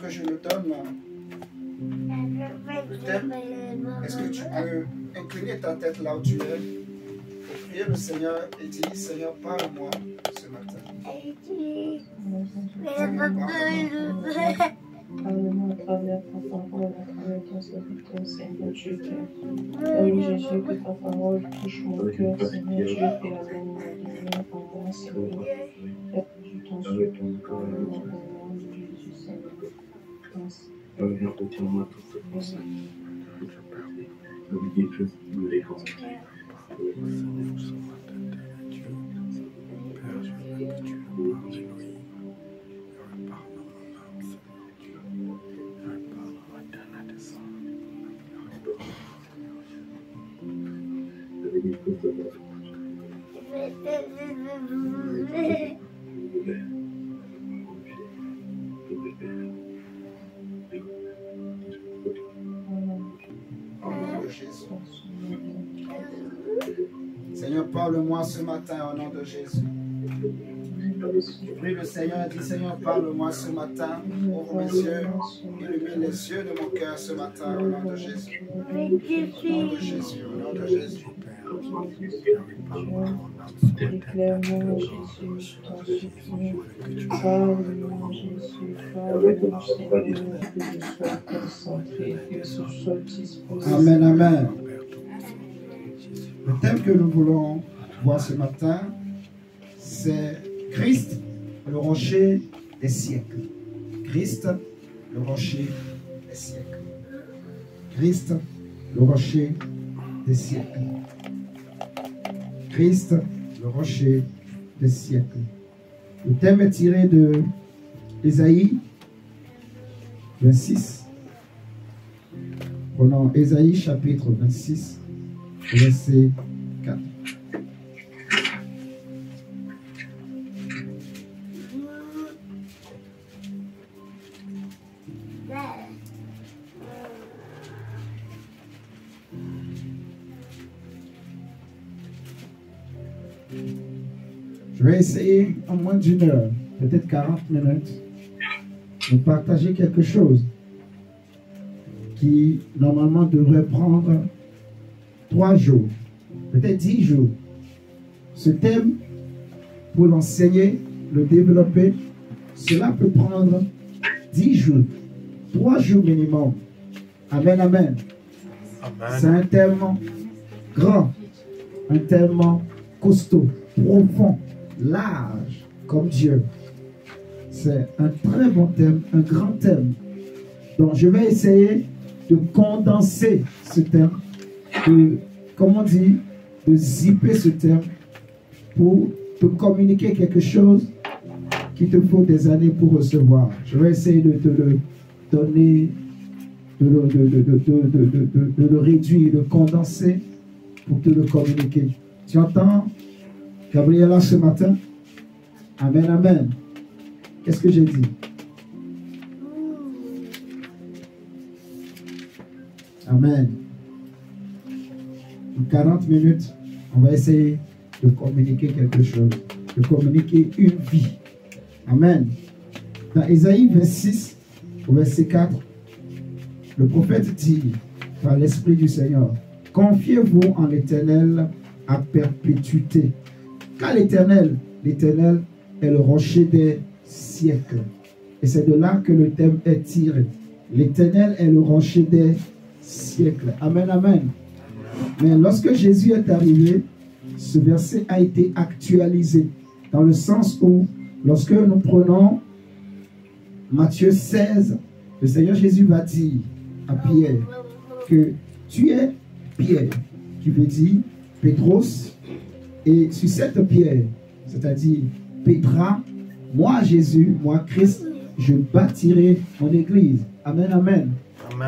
que je le donne, le thème, est-ce que tu peux incliner ta tête là où tu es et prier le Seigneur et dire, Seigneur, parle-moi ce matin. Parle-moi à travers ta parole, à travers ton serviteur, Seigneur Dieu. Oui, Jésus, que ta parole touche mon cœur, Seigneur Dieu, et amène ma lumière en moi, Seigneur. Fais que je t'en supplie, parle-moi au nom de Jésus, Seigneur. Merci. Seigneur, parle-moi ce matin au nom de Jésus. Je prie le Seigneur, dis Seigneur, parle-moi ce matin, ouvre mes yeux, illumine les yeux de mon cœur ce matin au nom de Jésus. Au nom de Jésus, au nom de Jésus. Éclaire-moi, Jésus, je t'en supplie. Parle-moi, Jésus, parle-moi, Seigneur, que je sois concentré, que je sois disposé. Amen, amen. Le thème que nous voulons voir ce matin, c'est Christ, le rocher des siècles. Christ, le rocher des siècles. Christ, le rocher des siècles. Christ, le rocher des siècles. Le thème est tiré de Ésaïe 26. Prenons Ésaïe chapitre 26, verset 4. Je vais essayer en moins d'une heure, peut-être 40 minutes, de partager quelque chose qui normalement devrait prendre 3 jours, peut-être 10 jours. Ce thème, pour l'enseigner, le développer, cela peut prendre 10 jours, 3 jours minimum. Amen, amen. C'est un thème grand, un thème costaud, profond, large, comme Dieu. C'est un très bon thème, un grand thème. Donc je vais essayer de condenser ce thème, de, comment on dit, de zipper ce thème pour te communiquer quelque chose qu'il te faut des années pour recevoir. Je vais essayer de te le donner, de le réduire, de condenser pour te le communiquer. Tu entends, Gabriela, ce matin? Amen, amen. Qu'est-ce que j'ai dit? Amen. En 40 minutes, on va essayer de communiquer quelque chose, de communiquer une vie. Amen. Dans Ésaïe 26, au verset 4, le prophète dit, par l'Esprit du Seigneur, « Confiez-vous en l'Éternel à perpétuité. » Car l'Éternel est le rocher des siècles. Et c'est de là que le thème est tiré. L'Éternel est le rocher des siècles. Amen, amen. Mais lorsque Jésus est arrivé, ce verset a été actualisé dans le sens où, lorsque nous prenons Matthieu 16, le Seigneur Jésus va dire à Pierre que tu es Pierre, qui veut dire Pétros, et sur cette pierre, c'est-à-dire Pétra, moi Jésus, moi Christ, je bâtirai mon église. Amen, amen.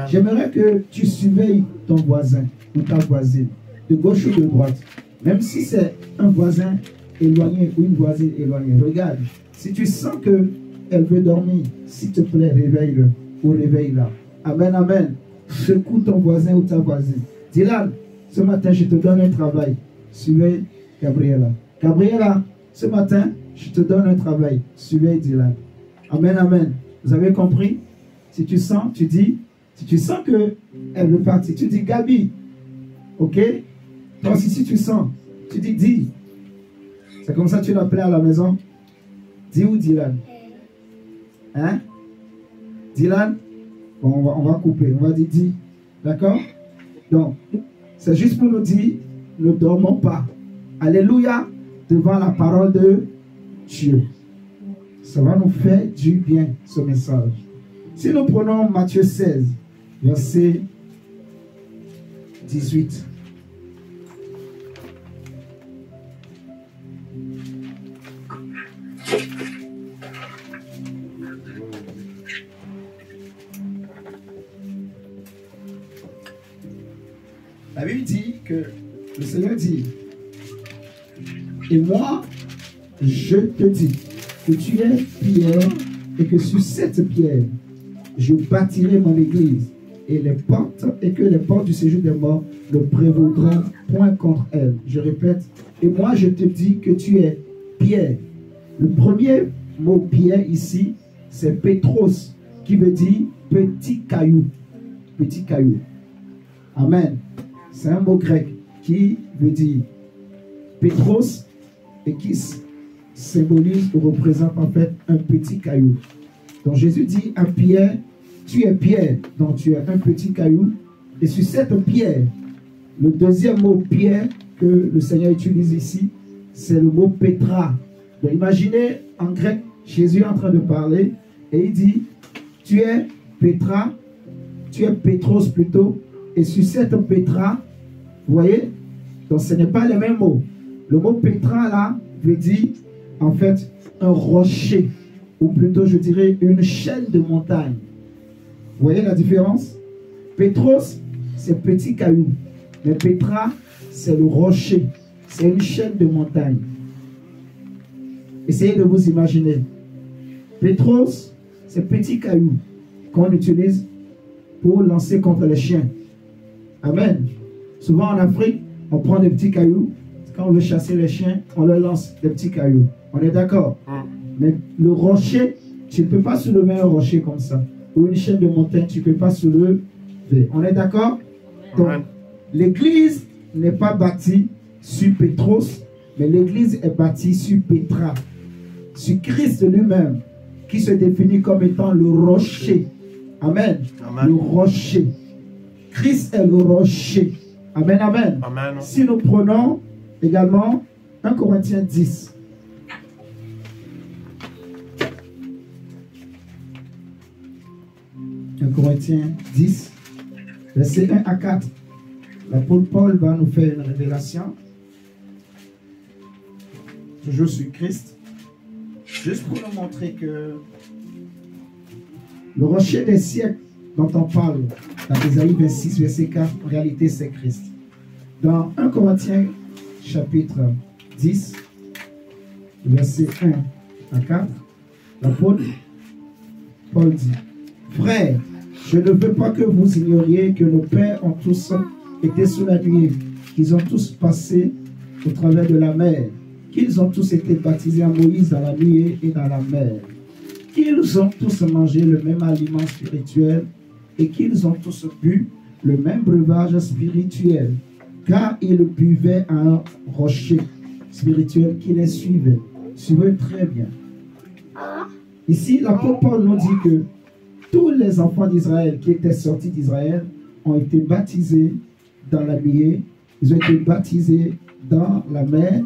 J'aimerais que tu surveilles ton voisin ou ta voisine, de gauche ou de droite. Même si c'est un voisin éloigné ou une voisine éloignée. Regarde, si tu sens qu'elle veut dormir, s'il te plaît, réveille-le ou réveille-la. Amen, amen. Secoue ton voisin ou ta voisine. Dylan, ce matin, je te donne un travail. Surveille Gabriela. Gabriela, ce matin, je te donne un travail. Surveille Dylan. Amen, amen. Vous avez compris? Si tu sens, tu dis. Si tu sens qu'elle veut partir, tu dis Gabi. Ok? Toi aussi, si tu sens, tu dis dis. C'est comme ça que tu l'appelles à la maison. Dis ou Dylan? Hein? Dylan? Bon, on va couper. On va dire dis. D'accord? Donc, c'est juste pour nous dire, ne dormons pas. Alléluia, devant la parole de Dieu. Ça va nous faire du bien, ce message. Si nous prenons Matthieu 16, verset 18. La Bible dit que le Seigneur dit, et moi, je te dis que tu es pierre et que sur cette pierre, je bâtirai mon église et que les portes du séjour des morts ne prévaudront point contre elle. Je répète, et moi, je te dis que tu es pierre. Le premier mot pierre ici, c'est Pétros, qui veut dire petit caillou. Petit caillou. Amen. C'est un mot grec qui veut dire Pétros et qui symbolise ou représente en fait un petit caillou. Donc Jésus dit à Pierre, tu es pierre, donc tu es un petit caillou. Et sur cette pierre, le deuxième mot pierre que le Seigneur utilise ici, c'est le mot Pétra. Donc imaginez en grec, Jésus est en train de parler et il dit, tu es Pétra, tu es Pétros plutôt, et sur cette Pétra, vous voyez, donc ce n'est pas les mêmes mots. Le mot Pétra là veut dire en fait un rocher, ou plutôt je dirais une chaîne de montagne. Vous voyez la différence? Pétros, c'est petit caillou, mais Pétra, c'est le rocher, c'est une chaîne de montagne. Essayez de vous imaginer. Pétros, c'est petit caillou qu'on utilise pour lancer contre les chiens. Amen. Souvent en Afrique, on prend des petits cailloux. Quand on veut chasser les chiens, on leur lance des petits cailloux. On est d'accord? Mais le rocher, tu ne peux pas soulever un rocher comme ça. Ou une chaîne de montagne, tu ne peux pas soulever. On est d'accord? Donc, l'église n'est pas bâtie sur Pétros, mais l'église est bâtie sur Pétra. Sur Christ lui-même, qui se définit comme étant le rocher. Amen. Amen. Le rocher. Christ est le rocher. Amen, amen. Amen. Si nous prenons également 1 Corinthiens 10. 1 Corinthiens 10, versets 1 à 4. L'apôtre Paul va nous faire une révélation. Toujours sur Christ. Juste pour nous montrer que le rocher des siècles dont on parle dans Ésaïe 26, verset 4, en réalité c'est Christ. Dans 1 Corinthiens chapitre 10, verset 1 à 4, l'apôtre Paul dit, frères, je ne veux pas que vous ignoriez que nos pères ont tous été sous la nuée, qu'ils ont tous passé au travers de la mer, qu'ils ont tous été baptisés en Moïse dans la nuée et dans la mer, qu'ils ont tous mangé le même aliment spirituel et qu'ils ont tous bu le même breuvage spirituel, car ils buvaient à un rocher spirituel qui les suivait. Suivez très bien. Ici, l'apôtre Paul nous dit que tous les enfants d'Israël qui étaient sortis d'Israël ont été baptisés dans la nuée, ils ont été baptisés dans la mer,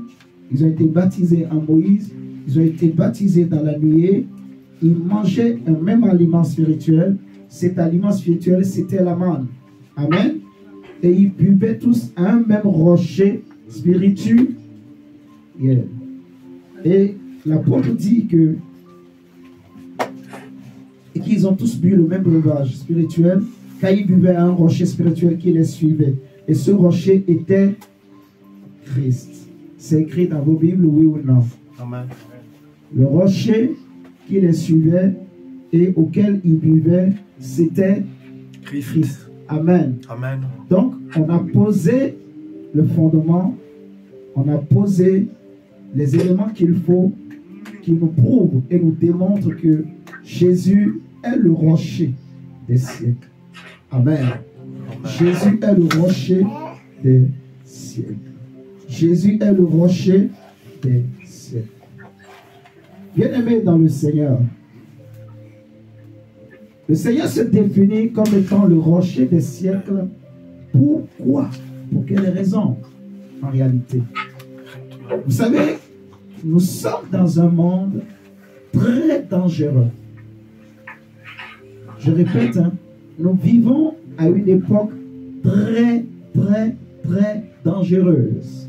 ils ont été baptisés en Moïse, ils ont été baptisés dans la nuée, ils mangeaient un même aliment spirituel. Cet aliment spirituel, c'était la manne. Amen. Et ils buvaient tous un même rocher spirituel. Yeah. Et l'apôtre dit que qu'ils ont tous bu le même breuvage spirituel, car ils buvaient un rocher spirituel qui les suivait. Et ce rocher était Christ. C'est écrit dans vos Bibles, oui ou non? Amen. Le rocher qui les suivait et auquel ils buvaient, c'était Christ. Amen. Amen. Donc, on a posé le fondement, on a posé les éléments qu'il faut, qui nous prouvent et nous démontrent que Jésus est le rocher. des siècles. Amen. Jésus est le rocher des siècles. Jésus est le rocher des siècles. Bien-aimé dans le Seigneur, le Seigneur se définit comme étant le rocher des siècles. Pourquoi? Pour quelle raison? En réalité, vous savez, nous sommes dans un monde très dangereux. Je répète, hein, nous vivons à une époque très dangereuse.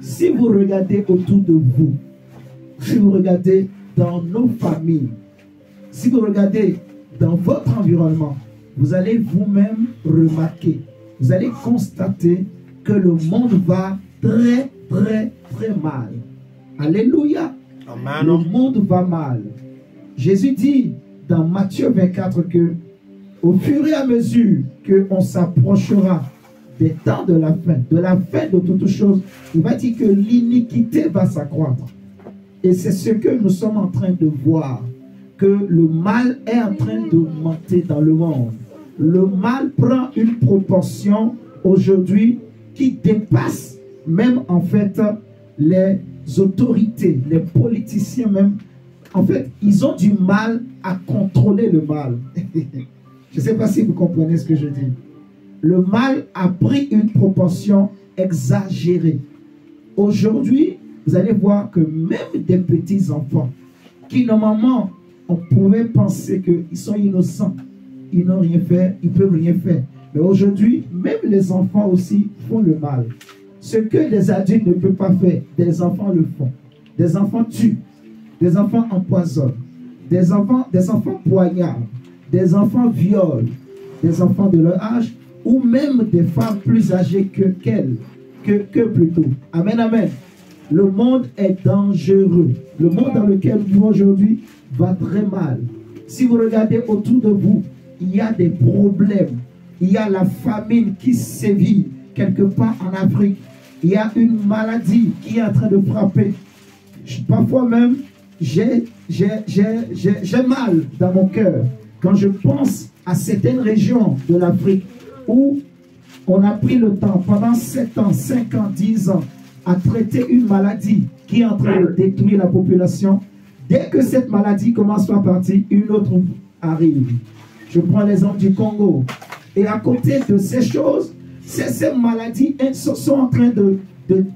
Si vous regardez autour de vous, si vous regardez dans nos familles, si vous regardez dans votre environnement, vous allez vous-même remarquer, vous allez constater que le monde va très mal. Alléluia. Amen. Le monde va mal. Jésus dit dans Matthieu 24 que au fur et à mesure qu'on s'approchera des temps de la fin de toutes choses, il va dire que l'iniquité va s'accroître. Et c'est ce que nous sommes en train de voir, que le mal est en train de monter dans le monde. Le mal prend une proportion aujourd'hui qui dépasse même en fait les autorités, les politiciens même. En fait, ils ont du mal à contrôler le mal. Je ne sais pas si vous comprenez ce que je dis. Le mal a pris une proportion exagérée. Aujourd'hui, vous allez voir que même des petits enfants qui normalement on pouvait penser qu'ils sont innocents, ils n'ont rien fait, ils ne peuvent rien faire. Mais aujourd'hui, même les enfants aussi font le mal. Ce que les adultes ne peuvent pas faire, des enfants le font. Des enfants tuent, des enfants empoisonnent, des enfants poignardent, des enfants violent, des enfants de leur âge, ou même des femmes plus âgées que plutôt. Amen, amen. Le monde est dangereux. Le monde dans lequel nous vivons aujourd'hui va très mal. Si vous regardez autour de vous, il y a des problèmes. Il y a la famine qui sévit quelque part en Afrique. Il y a une maladie qui est en train de frapper. Parfois même, j'ai mal dans mon cœur quand je pense à certaines régions de l'Afrique où on a pris le temps pendant 7 ans, 5 ans, 10 ans à traiter une maladie qui est en train de détruire la population. Dès que cette maladie commence à partir, une autre arrive. Je prends l'exemple du Congo. Et à côté de ces choses, ces maladies sont en train de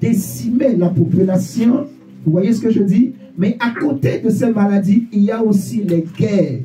décimer la population. Vous voyez ce que je dis? Mais à côté de ces maladies, il y a aussi les guerres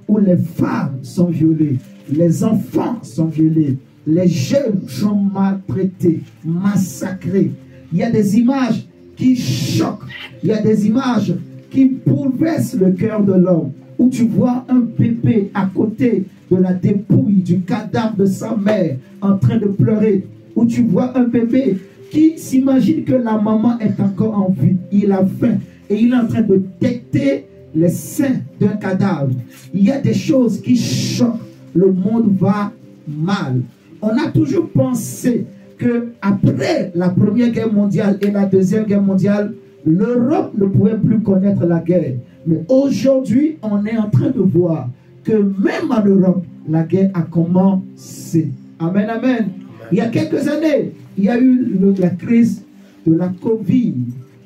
où les femmes sont violées, les enfants sont violés, les jeunes sont maltraités, massacrés. Il y a des images qui choquent, il y a des images qui bouleversent le cœur de l'homme, où tu vois un bébé à côté de la dépouille du cadavre de sa mère en train de pleurer, où tu vois un bébé qui s'imagine que la maman est encore en vie, il a faim et il est en train de têter les seins d'un cadavre. Il y a des choses qui choquent, le monde va mal. On a toujours pensé que après la Première Guerre mondiale et la Deuxième Guerre mondiale, l'Europe ne pouvait plus connaître la guerre. Mais aujourd'hui, on est en train de voir que même en Europe, la guerre a commencé. Amen, amen. Il y a quelques années, il y a eu la crise de la Covid,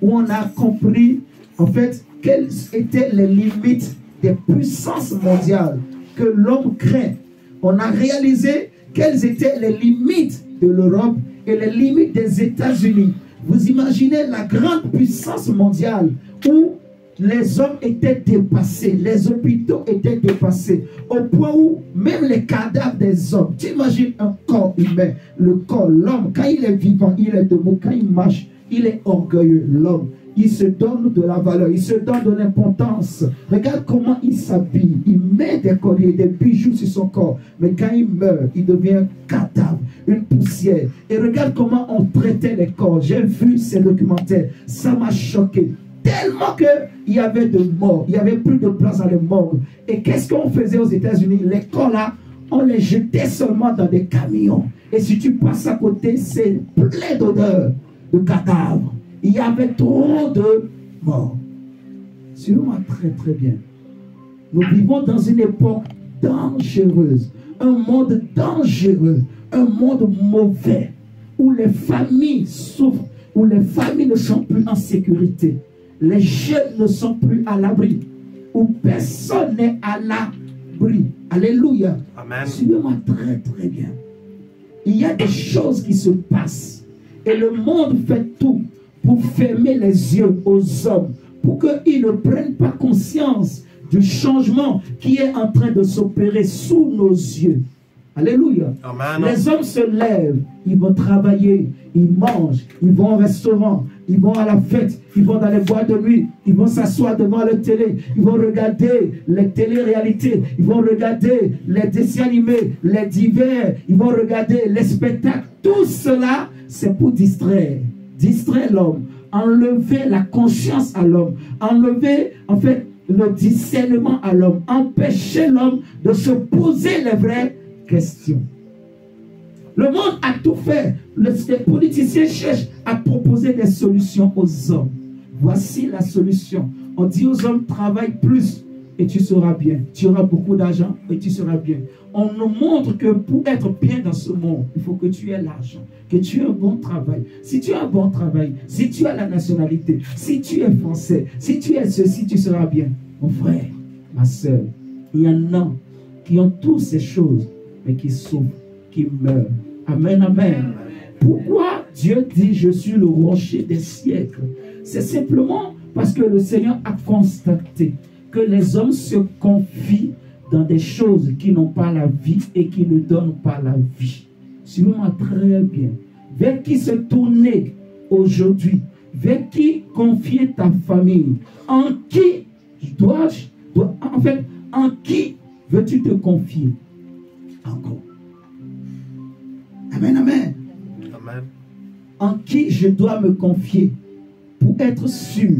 où on a compris, en fait, quelles étaient les limites des puissances mondiales que l'homme craint. On a réalisé quelles étaient les limites de l'Europe et les limites des États-Unis. Vous imaginez la grande puissance mondiale où les hommes étaient dépassés, les hôpitaux étaient dépassés, au point où même les cadavres des hommes, tu imagines un corps humain, le corps, l'homme, quand il est vivant, il est debout, quand il marche, il est orgueilleux, l'homme. Il se donne de la valeur, il se donne de l'importance. Regarde comment il s'habille, il met des colliers, des bijoux sur son corps, mais quand il meurt, il devient cadavre, une poussière. Et regarde comment on traitait les corps. J'ai vu ces documentaires, ça m'a choqué. Tellement qu'il y avait de morts, il n'y avait plus de place dans les morgues. Et qu'est-ce qu'on faisait aux États-Unis? Les corps là, on les jetait seulement dans des camions. Et si tu passes à côté, c'est plein d'odeurs de cadavres. Il y avait trop de morts. Suivez-moi très très bien. Nous vivons dans une époque dangereuse, un monde dangereux, un monde mauvais, où les familles souffrent, où les familles ne sont plus en sécurité, les jeunes ne sont plus à l'abri, où personne n'est à l'abri. Alléluia. Amen. Suivez-moi très très bien. Il y a des choses qui se passent et le monde fait tout pour fermer les yeux aux hommes, pour qu'ils ne prennent pas conscience du changement qui est en train de s'opérer sous nos yeux. Alléluia. Amen. Les hommes se lèvent, ils vont travailler, ils mangent, ils vont au restaurant, ils vont à la fête, ils vont dans les boîtes de nuit, ils vont s'asseoir devant la télé, ils vont regarder les télé-réalités, ils vont regarder les dessins animés, les divers, ils vont regarder les spectacles. Tout cela, c'est pour distraire l'homme, enlever la conscience à l'homme, enlever en fait le discernement à l'homme, empêcher l'homme de se poser les vraies questions. Le monde a tout fait. Les politiciens cherchent à proposer des solutions aux hommes. Voici la solution. On dit aux hommes, travaille plus et tu seras bien. Tu auras beaucoup d'argent et tu seras bien. On nous montre que pour être bien dans ce monde, il faut que tu aies l'argent, que tu aies un bon travail. Si tu as un bon travail, si tu as la nationalité, si tu es français, si tu es ceci, tu seras bien. Mon frère, ma soeur, il y en a qui ont toutes ces choses, mais qui souffrent, qui meurent. Amen, amen. Pourquoi Dieu dit je suis le rocher des siècles? C'est simplement parce que le Seigneur a constaté que les hommes se confient dans des choses qui n'ont pas la vie et qui ne donnent pas la vie. Suivez-moi très bien. Vers qui se tourner aujourd'hui? Vers qui confier ta famille? En qui en qui veux-tu te confier encore? Amen, amen. Amen. En qui je dois me confier pour être sûr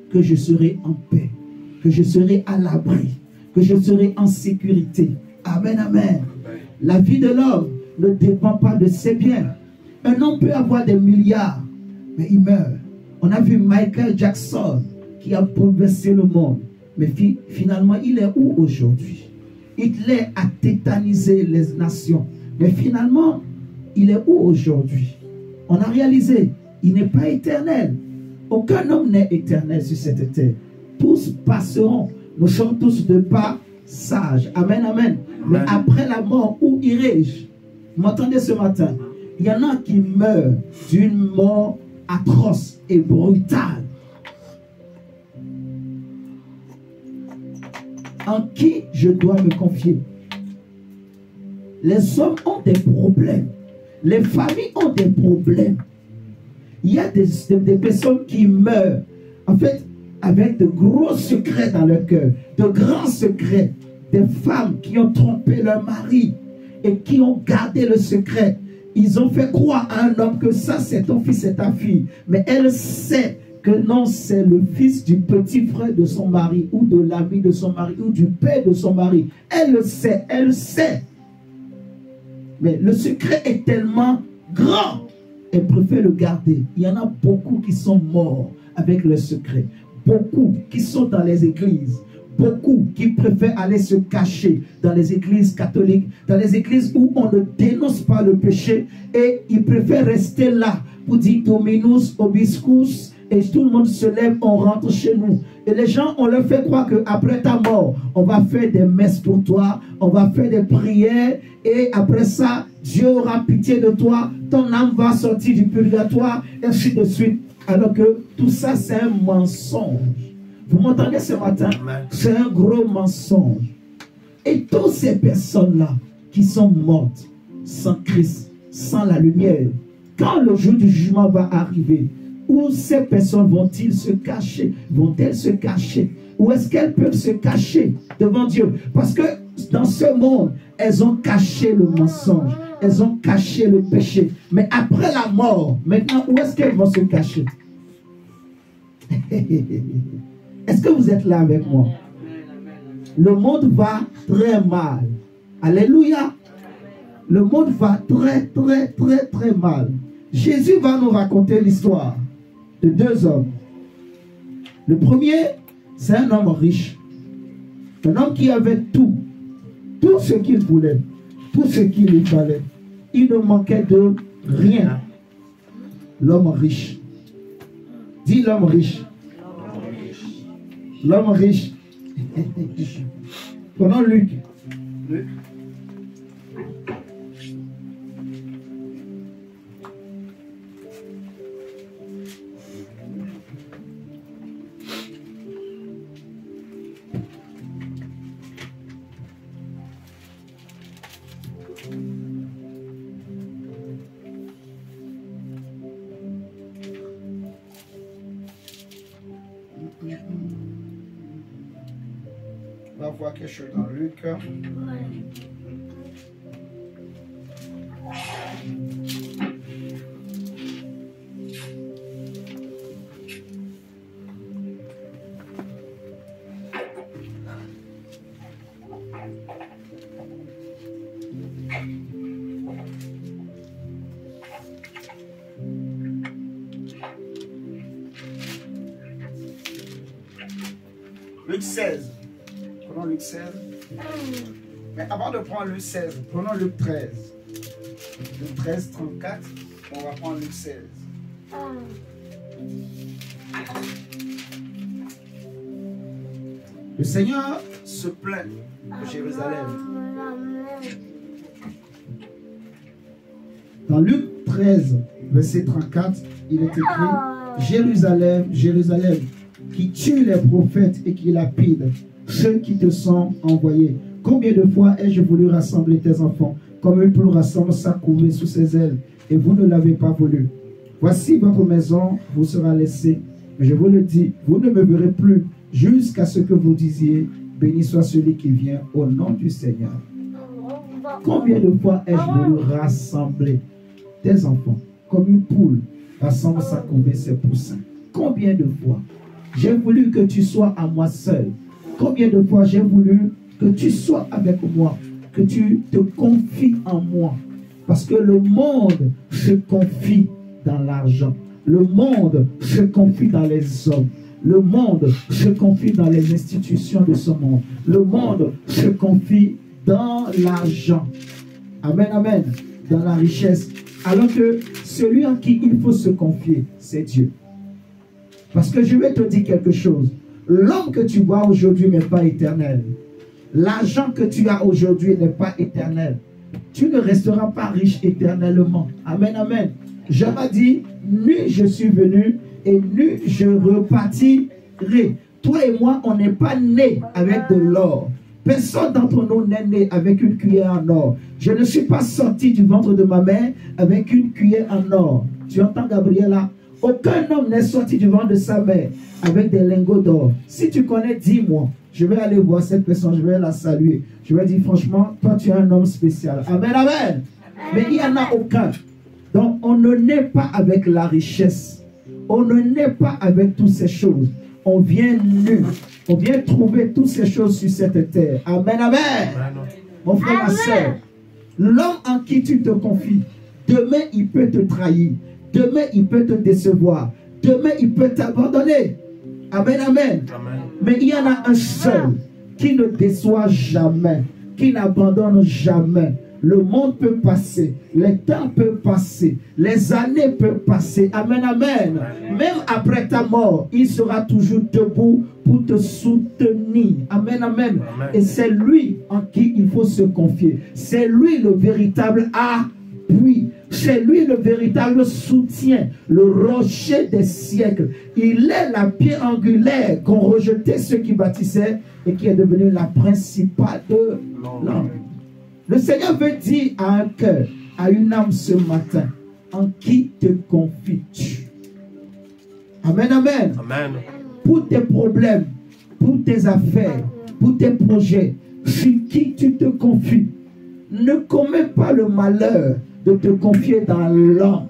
que je serai en paix, que je serai à l'abri, que je serai en sécurité. Amen, amen. La vie de l'homme ne dépend pas de ses biens. Un homme peut avoir des milliards, mais il meurt. On a vu Michael Jackson qui a bouleversé le monde. Mais finalement, il est où aujourd'hui? Hitler a tétanisé les nations. Mais finalement, il est où aujourd'hui? On a réalisé, il n'est pas éternel. Aucun homme n'est éternel sur cette terre. Tous passeront. Nous sommes tous de passage. Amen, amen. Mais après la mort, où irai-je? Vous m'entendez ce matin? Il y en a qui meurent d'une mort atroce et brutale. En qui je dois me confier? Les hommes ont des problèmes. Les familles ont des problèmes. Il y a des personnes qui meurent, en fait, avec de gros secrets dans leur cœur, de grands secrets. Des femmes qui ont trompé leur mari et qui ont gardé le secret. Ils ont fait croire à un homme que ça, c'est ton fils, c'est ta fille. Mais elle sait que non, c'est le fils du petit frère de son mari, ou de l'ami de son mari, ou du père de son mari. Elle le sait, elle sait. Mais le secret est tellement grand, elle préfère le garder. Il y en a beaucoup qui sont morts avec le secret. Beaucoup qui sont dans les églises. Beaucoup qui préfèrent aller se cacher dans les églises catholiques, dans les églises où on ne dénonce pas le péché, et ils préfèrent rester là pour dire Dominus obiscus, et tout le monde se lève, on rentre chez nous. Et les gens, on leur fait croire qu'après ta mort, on va faire des messes pour toi, on va faire des prières, et après ça, Dieu aura pitié de toi, ton âme va sortir du purgatoire, et ainsi de suite. Alors que tout ça, c'est un mensonge. Vous m'entendez ce matin? C'est un gros mensonge. Et toutes ces personnes-là qui sont mortes sans Christ, sans la lumière, quand le jour du jugement va arriver, où ces personnes vont-ils se cacher? Vont-elles se cacher? Où est-ce qu'elles peuvent se cacher devant Dieu? Parce que dans ce monde, elles ont caché le mensonge, elles ont caché le péché. Mais après la mort, maintenant, où est-ce qu'elles vont se cacher? Est-ce que vous êtes là avec moi? Le monde va très mal. Alléluia. Le monde va très, très, très, très mal. Jésus va nous raconter l'histoire de deux hommes. Le premier, c'est un homme riche. Un homme qui avait tout. tout ce qu'il voulait, tout ce qu'il lui fallait. Il ne manquait de rien. L'homme riche. Dis l'homme riche. L'homme riche. Prenons Luc. Luc. On va voir quelque chose dans Luc. Luc 16. Prenons Luc 16. Mais avant de prendre Luc 16, prenons Luc 13. Luc 13, 34. On va prendre Luc 16. Le Seigneur se plaint de Jérusalem. Dans Luc 13, verset 34, il est écrit: Jérusalem, Jérusalem, qui tue les prophètes et qui lapide ceux qui te sont envoyés. Combien de fois ai-je voulu rassembler tes enfants, comme une poule rassemble sa couvée sous ses ailes, et vous ne l'avez pas voulu. Voici votre maison vous sera laissée. Mais je vous le dis, vous ne me verrez plus, jusqu'à ce que vous disiez: béni soit celui qui vient au nom du Seigneur. Combien de fois ai-je voulu rassembler tes enfants, comme une poule rassemble sa couvée ses poussins? Combien de fois j'ai voulu que tu sois à moi seul? Combien de fois j'ai voulu que tu sois avec moi, que tu te confies en moi? Parce que le monde se confie dans l'argent. Le monde se confie dans les hommes. Le monde se confie dans les institutions de ce monde. Le monde se confie dans l'argent. Amen, amen. Dans la richesse. Alors que celui en qui il faut se confier, c'est Dieu. Parce que je vais te dire quelque chose. L'homme que tu vois aujourd'hui n'est pas éternel. L'argent que tu as aujourd'hui n'est pas éternel. Tu ne resteras pas riche éternellement. Amen, amen. Job a dit: nu je suis venu et nu je repartirai. Toi et moi, on n'est pas né avec de l'or. Personne d'entre nous n'est né avec une cuillère en or. Je ne suis pas sorti du ventre de ma mère avec une cuillère en or. Tu entends, Gabriela? Aucun homme n'est sorti du ventre de sa mère avec des lingots d'or. Si tu connais, dis-moi. Je vais aller voir cette personne, je vais la saluer. Je vais dire: franchement, toi tu es un homme spécial. Amen, amen. Mais il n'y en a aucun. Donc on ne naît pas avec la richesse. On ne naît pas avec toutes ces choses. On vient nu. On vient trouver toutes ces choses sur cette terre. Amen, amen. Mon frère, ma soeur, l'homme en qui tu te confies, demain il peut te trahir. Demain il peut te décevoir. Demain il peut t'abandonner. Amen, amen. Amen. Mais il y en a un seul qui ne déçoit jamais, qui n'abandonne jamais. Le monde peut passer, les temps peuvent passer, les années peuvent passer. Amen, amen. Même après ta mort, il sera toujours debout pour te soutenir. Amen, amen. Et c'est lui en qui il faut se confier. C'est lui le véritable appui. C'est lui le véritable soutien, le rocher des siècles. Il est la pierre angulaire qu'ont rejeté ceux qui bâtissaient et qui est devenue la principale de l'homme. Le Seigneur veut dire à un cœur, à une âme ce matin: en qui te confies-tu? Amen, amen. Amen. Pour tes problèmes, pour tes affaires, pour tes projets, sur qui tu te confies? Ne commets pas le malheur de te confier dans l'homme.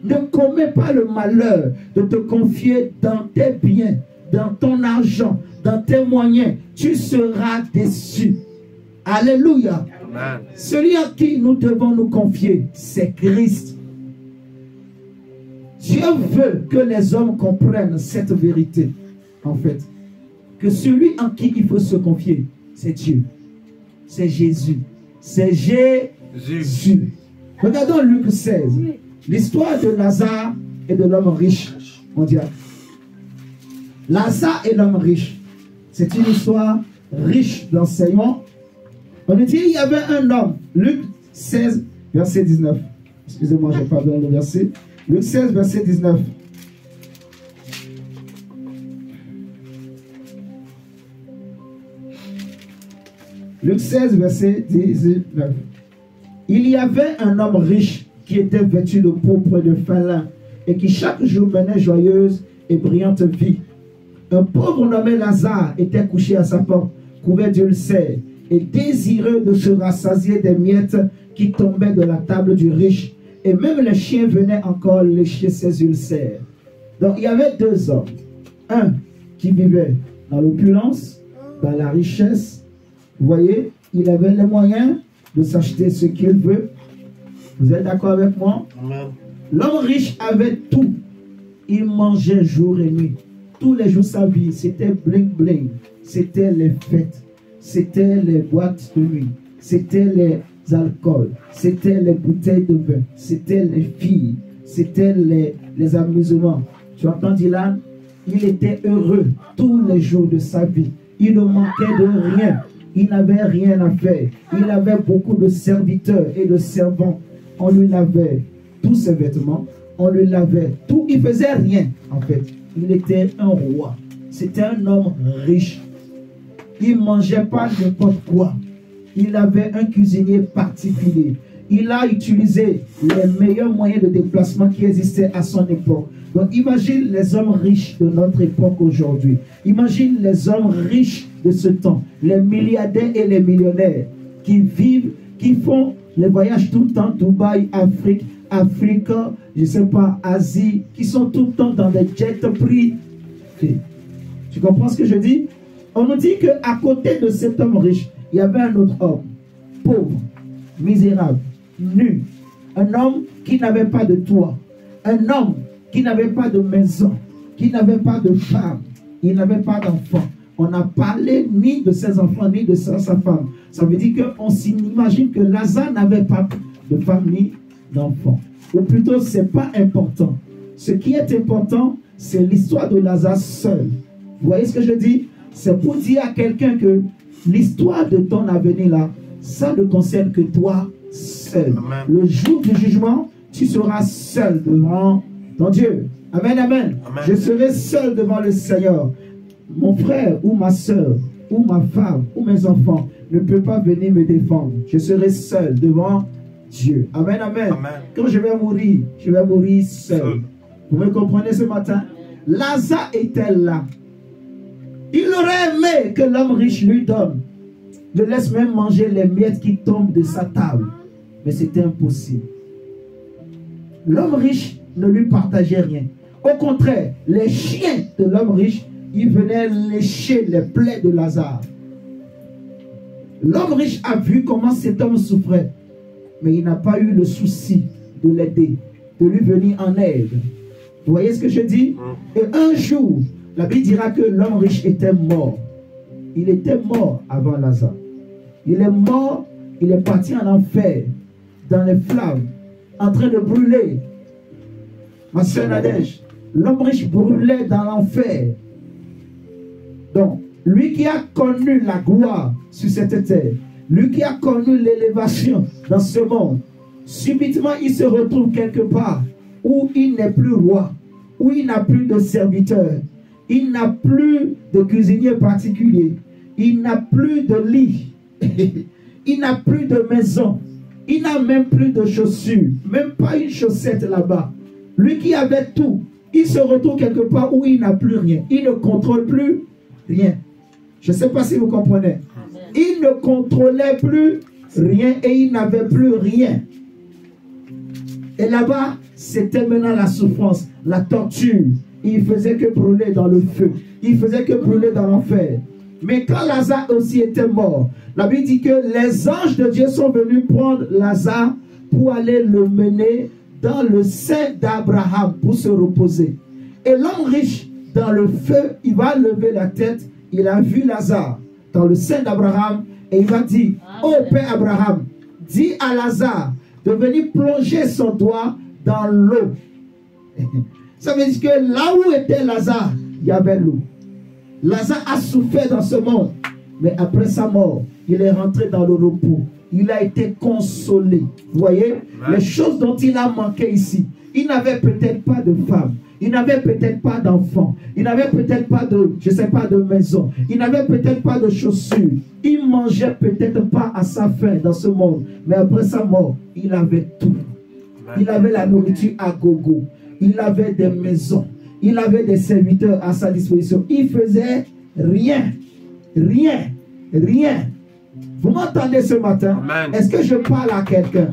Ne commets pas le malheur de te confier dans tes biens, dans ton argent, dans tes moyens. Tu seras déçu. Alléluia. Amen. Celui à qui nous devons nous confier, c'est Christ. Dieu veut que les hommes comprennent cette vérité, en fait. Que celui en qui il faut se confier, c'est Dieu. c'est Jésus. C'est Jésus. Regardons Luc 16. L'histoire de Lazare et de l'homme riche mondial. Lazare et l'homme riche. C'est une histoire riche d'enseignements. On nous dit il y avait un homme. Luc 16, verset 19. Excusez-moi, je n'ai pas bien le verset. Luc 16, verset 19. Luc 16, verset 19. Il y avait un homme riche qui était vêtu de pourpre et de fin lin et qui chaque jour menait joyeuse et brillante vie. Un pauvre nommé Lazare était couché à sa porte, couvert d'ulcères et désireux de se rassasier des miettes qui tombaient de la table du riche. Et même les chiens venaient encore lécher ses ulcères. Donc il y avait deux hommes. Un qui vivait dans l'opulence, dans la richesse. Vous voyez, il avait les moyens de s'acheter ce qu'il veut. Vous êtes d'accord avec moi? L'homme riche avait tout. Il mangeait jour et nuit. Tous les jours de sa vie, c'était bling bling. C'était les fêtes. C'était les boîtes de nuit. C'était les alcools. C'était les bouteilles de vin. C'était les filles. C'était les amusements. Tu entends Dylan? Il était heureux tous les jours de sa vie. Il ne manquait de rien. Il n'avait rien à faire. Il avait beaucoup de serviteurs et de servants. On lui lavait tous ses vêtements. On lui lavait tout. Il ne faisait rien, en fait. Il était un roi. C'était un homme riche. Il ne mangeait pas n'importe quoi. Il avait un cuisinier particulier. Il a utilisé les meilleurs moyens de déplacement qui existaient à son époque. Donc imagine les hommes riches de notre époque aujourd'hui. Imagine les hommes riches de ce temps. Les milliardaires et les millionnaires qui vivent, qui font les voyages tout le temps, Dubaï, Afrique, je ne sais pas, Asie, qui sont tout le temps dans des jets privés. Tu comprends ce que je dis? On nous dit qu'à côté de cet homme riche, il y avait un autre homme, pauvre, misérable, nu. Un homme qui n'avait pas de toit. Un homme qui n'avait pas de maison, qui n'avait pas de femme, il n'avait pas d'enfant. On n'a parlé ni de ses enfants, ni de sa femme. Ça veut dire qu'on s'imagine que Lazare n'avait pas de femme ni d'enfant. Ou plutôt, ce n'est pas important. Ce qui est important, c'est l'histoire de Lazare seul. Vous voyez ce que je dis? C'est pour dire à quelqu'un que l'histoire de ton avenir là, ça ne concerne que toi seul. Amen. Le jour du jugement, tu seras seul devant ton Dieu. Amen, amen. Amen. Je serai seul devant le Seigneur. Mon frère ou ma soeur ou ma femme ou mes enfants ne peut pas venir me défendre. Je serai seul devant Dieu. Amen, amen. Amen. Quand je vais mourir seul. Vous me comprenez ce matin? Lazare était là. Il aurait aimé que l'homme riche lui donne. Ne laisse même manger les miettes qui tombent de sa table. Mais c'était impossible. L'homme riche ne lui partageait rien. Au contraire, les chiens de l'homme riche, ils venaient lécher les plaies de Lazare. L'homme riche a vu comment cet homme souffrait. Mais il n'a pas eu le souci de l'aider, de lui venir en aide. Vous voyez ce que je dis? Et un jour, la Bible dira que l'homme riche était mort. Il était mort avant Lazare. Il est mort, il est parti en enfer, dans les flammes, en train de brûler. Ma soeur Nadège, l'homme riche brûlait dans l'enfer. Donc, lui qui a connu la gloire sur cette terre, lui qui a connu l'élévation dans ce monde, subitement il se retrouve quelque part où il n'est plus roi, où il n'a plus de serviteur, il n'a plus de cuisinier particulier, il n'a plus de lit, il n'a plus de maison, il n'a même plus de chaussures, même pas une chaussette là-bas. Lui qui avait tout, il se retrouve quelque part où il n'a plus rien, il ne contrôle plus rien. Je ne sais pas si vous comprenez. Il ne contrôlait plus rien et il n'avait plus rien. Et là-bas, c'était maintenant la souffrance, la torture. Il faisait que brûler dans le feu. Il faisait que brûler dans l'enfer. Mais quand Lazare aussi était mort, la Bible dit que les anges de Dieu sont venus prendre Lazare pour aller le mener dans le sein d'Abraham pour se reposer. Et l'homme riche, dans le feu, il va lever la tête. Il a vu Lazare dans le sein d'Abraham et il va dire, Oh Père Abraham, dis à Lazare de venir plonger son doigt dans l'eau. Ça veut dire que là où était Lazare, il y avait l'eau. Lazare a souffert dans ce monde, mais après sa mort, il est rentré dans le repos. Il a été consolé. Vous voyez, les choses dont il a manqué ici. Il n'avait peut-être pas de femme. Il n'avait peut-être pas d'enfant. Il n'avait peut-être pas de, je sais pas, de maison. Il n'avait peut-être pas de chaussures. Il mangeait peut-être pas à sa faim dans ce monde. Mais après sa mort, il avait tout. Il avait la nourriture à gogo. Il avait des maisons. Il avait des serviteurs à sa disposition. Il faisait rien. Rien. Rien. Vous m'entendez ce matin? Est-ce que je parle à quelqu'un?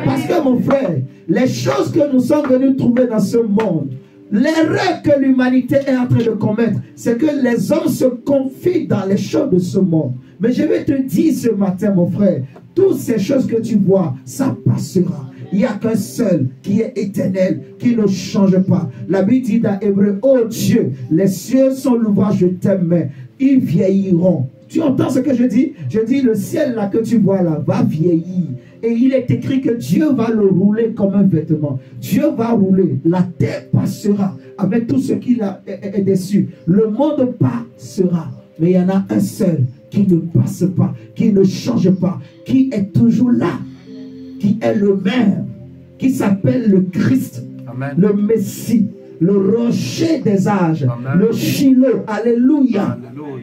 Parce que mon frère, les choses que nous sommes venus trouver dans ce monde, l'erreur que l'humanité est en train de commettre, c'est que les hommes se confient dans les choses de ce monde. Mais je vais te dire ce matin, mon frère, toutes ces choses que tu vois, ça passera. Il n'y a qu'un seul qui est éternel, qui ne change pas. La Bible dit dans Hébreu, oh Dieu, les cieux sont l'ouvrage de tes mains, ils vieilliront. Tu entends ce que je dis? Je dis, le ciel là que tu vois là va vieillir. Et il est écrit que Dieu va le rouler comme un vêtement. Dieu va rouler. La terre passera avec tout ce qu'il est dessus. Le monde passera. Mais il y en a un seul qui ne passe pas, qui ne change pas, qui est toujours là, qui est le même, qui s'appelle le Christ, Amen. Le Messie, le rocher des âges, Amen. Le Shiloh. Alléluia.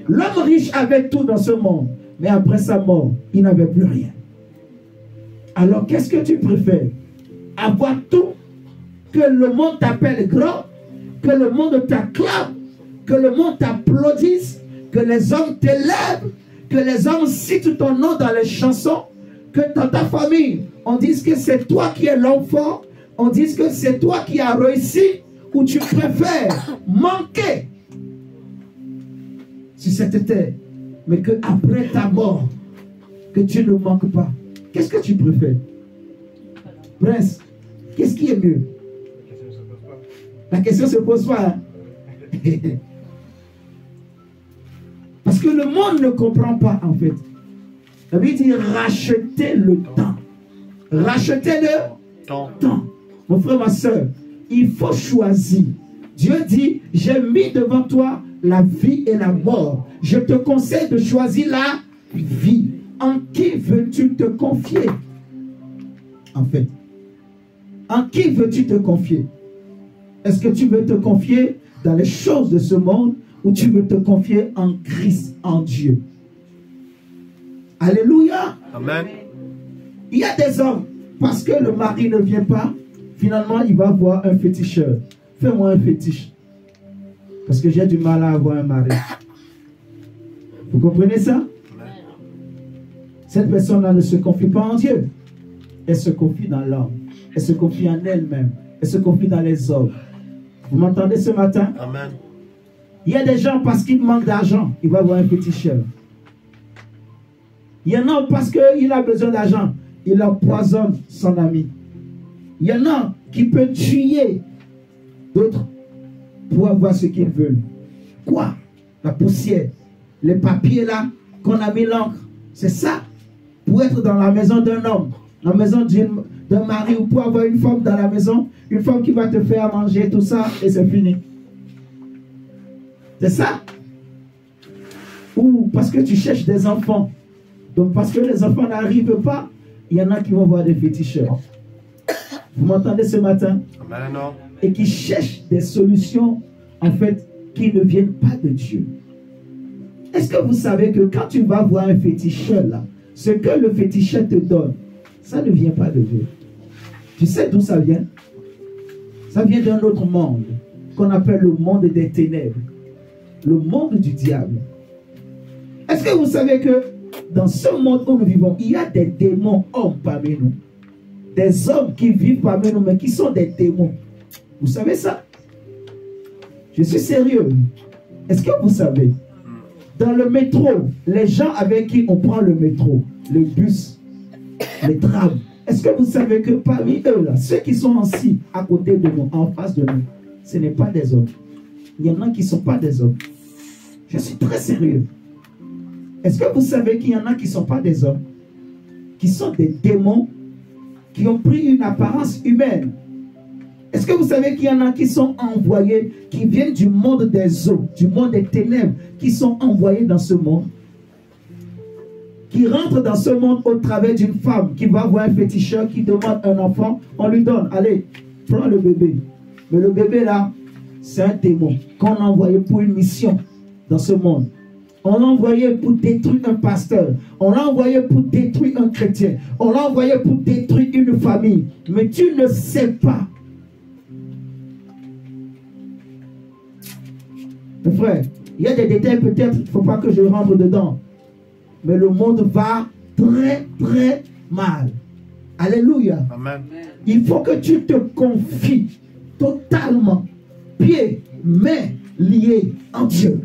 L'homme riche avait tout dans ce monde, mais après sa mort, il n'avait plus rien. Alors, qu'est-ce que tu préfères? Avoir tout, que le monde t'appelle grand, que le monde t'acclame, que le monde t'applaudisse, que les hommes t'élèvent, que les hommes citent ton nom dans les chansons, que dans ta famille, on dise que c'est toi qui es l'enfant, on dise que c'est toi qui as réussi, ou tu préfères manquer sur cette terre, mais que après ta mort, que tu ne manques pas. Qu'est-ce que tu préfères? Prince, qu'est-ce qui est mieux? La question ne se pose pas. Hein? Parce que le monde ne comprend pas en fait. La Bible dit rachetez le temps. Rachetez le temps. Mon frère, ma soeur, il faut choisir. Dieu dit, j'ai mis devant toi la vie et la mort. Je te conseille de choisir la vie. En qui veux-tu te confier? En fait, en qui veux-tu te confier? Est-ce que tu veux te confier dans les choses de ce monde ou tu veux te confier en Christ, en Dieu? Alléluia. Amen. Il y a des hommes, parce que le mari ne vient pas, finalement il va voir un féticheur. Fais-moi un fétiche. Parce que j'ai du mal à avoir un mari. Vous comprenez ça? Cette personne-là ne se confie pas en Dieu. Elle se confie dans l'homme. Elle se confie en elle-même. Elle se confie dans les hommes. Vous m'entendez ce matin? Amen. Il y a des gens, parce qu'ils manquent d'argent, ils vont avoir un féticheur. Il y en a parce qu'il a besoin d'argent, il empoisonne son ami. Il y en a qui peuvent tuer d'autres pour avoir ce qu'ils veulent. Quoi? La poussière, les papiers là, qu'on a mis l'encre, c'est ça. Pour être dans la maison d'un homme, la maison d'un mari, ou pour avoir une femme dans la maison, une femme qui va te faire manger, tout ça, et c'est fini. C'est ça. Ou parce que tu cherches des enfants. Donc parce que les enfants n'arrivent pas, il y en a qui vont voir des féticheurs. Vous m'entendez ce matin? Amen. Et qui cherchent des solutions, en fait, qui ne viennent pas de Dieu. Est-ce que vous savez que quand tu vas voir un féticheur là, ce que le féticheur te donne, ça ne vient pas de Dieu. Tu sais d'où ça vient? Ça vient d'un autre monde, qu'on appelle le monde des ténèbres. Le monde du diable. Est-ce que vous savez que dans ce monde où nous vivons, il y a des démons hommes parmi nous? Des hommes qui vivent parmi nous, mais qui sont des démons. Vous savez ça? Je suis sérieux. Est-ce que vous savez? Dans le métro, les gens avec qui on prend le métro, le bus, les trams, est-ce que vous savez que parmi eux, là, ceux qui sont assis à côté de nous, en face de nous, ce n'est pas des hommes. Il y en a qui ne sont pas des hommes. Je suis très sérieux. Est-ce que vous savez qu'il y en a qui ne sont pas des hommes? qui sont des démons qui ont pris une apparence humaine. Est-ce que vous savez qu'il y en a qui sont envoyés, qui viennent du monde des eaux, du monde des ténèbres, qui sont envoyés dans ce monde, qui rentrent dans ce monde au travers d'une femme qui va voir un féticheur qui demande un enfant, on lui donne, allez, prends le bébé. Mais le bébé là, c'est un démon qu'on a envoyé pour une mission dans ce monde. On l'a envoyé pour détruire un pasteur. On l'a envoyé pour détruire un chrétien. On l'a envoyé pour détruire une famille. Mais tu ne sais pas. Mes frères, il y a des détails peut-être, il ne faut pas que je rentre dedans. Mais le monde va très, très mal. Alléluia. Amen. Il faut que tu te confies totalement, pieds, mains liés en Dieu.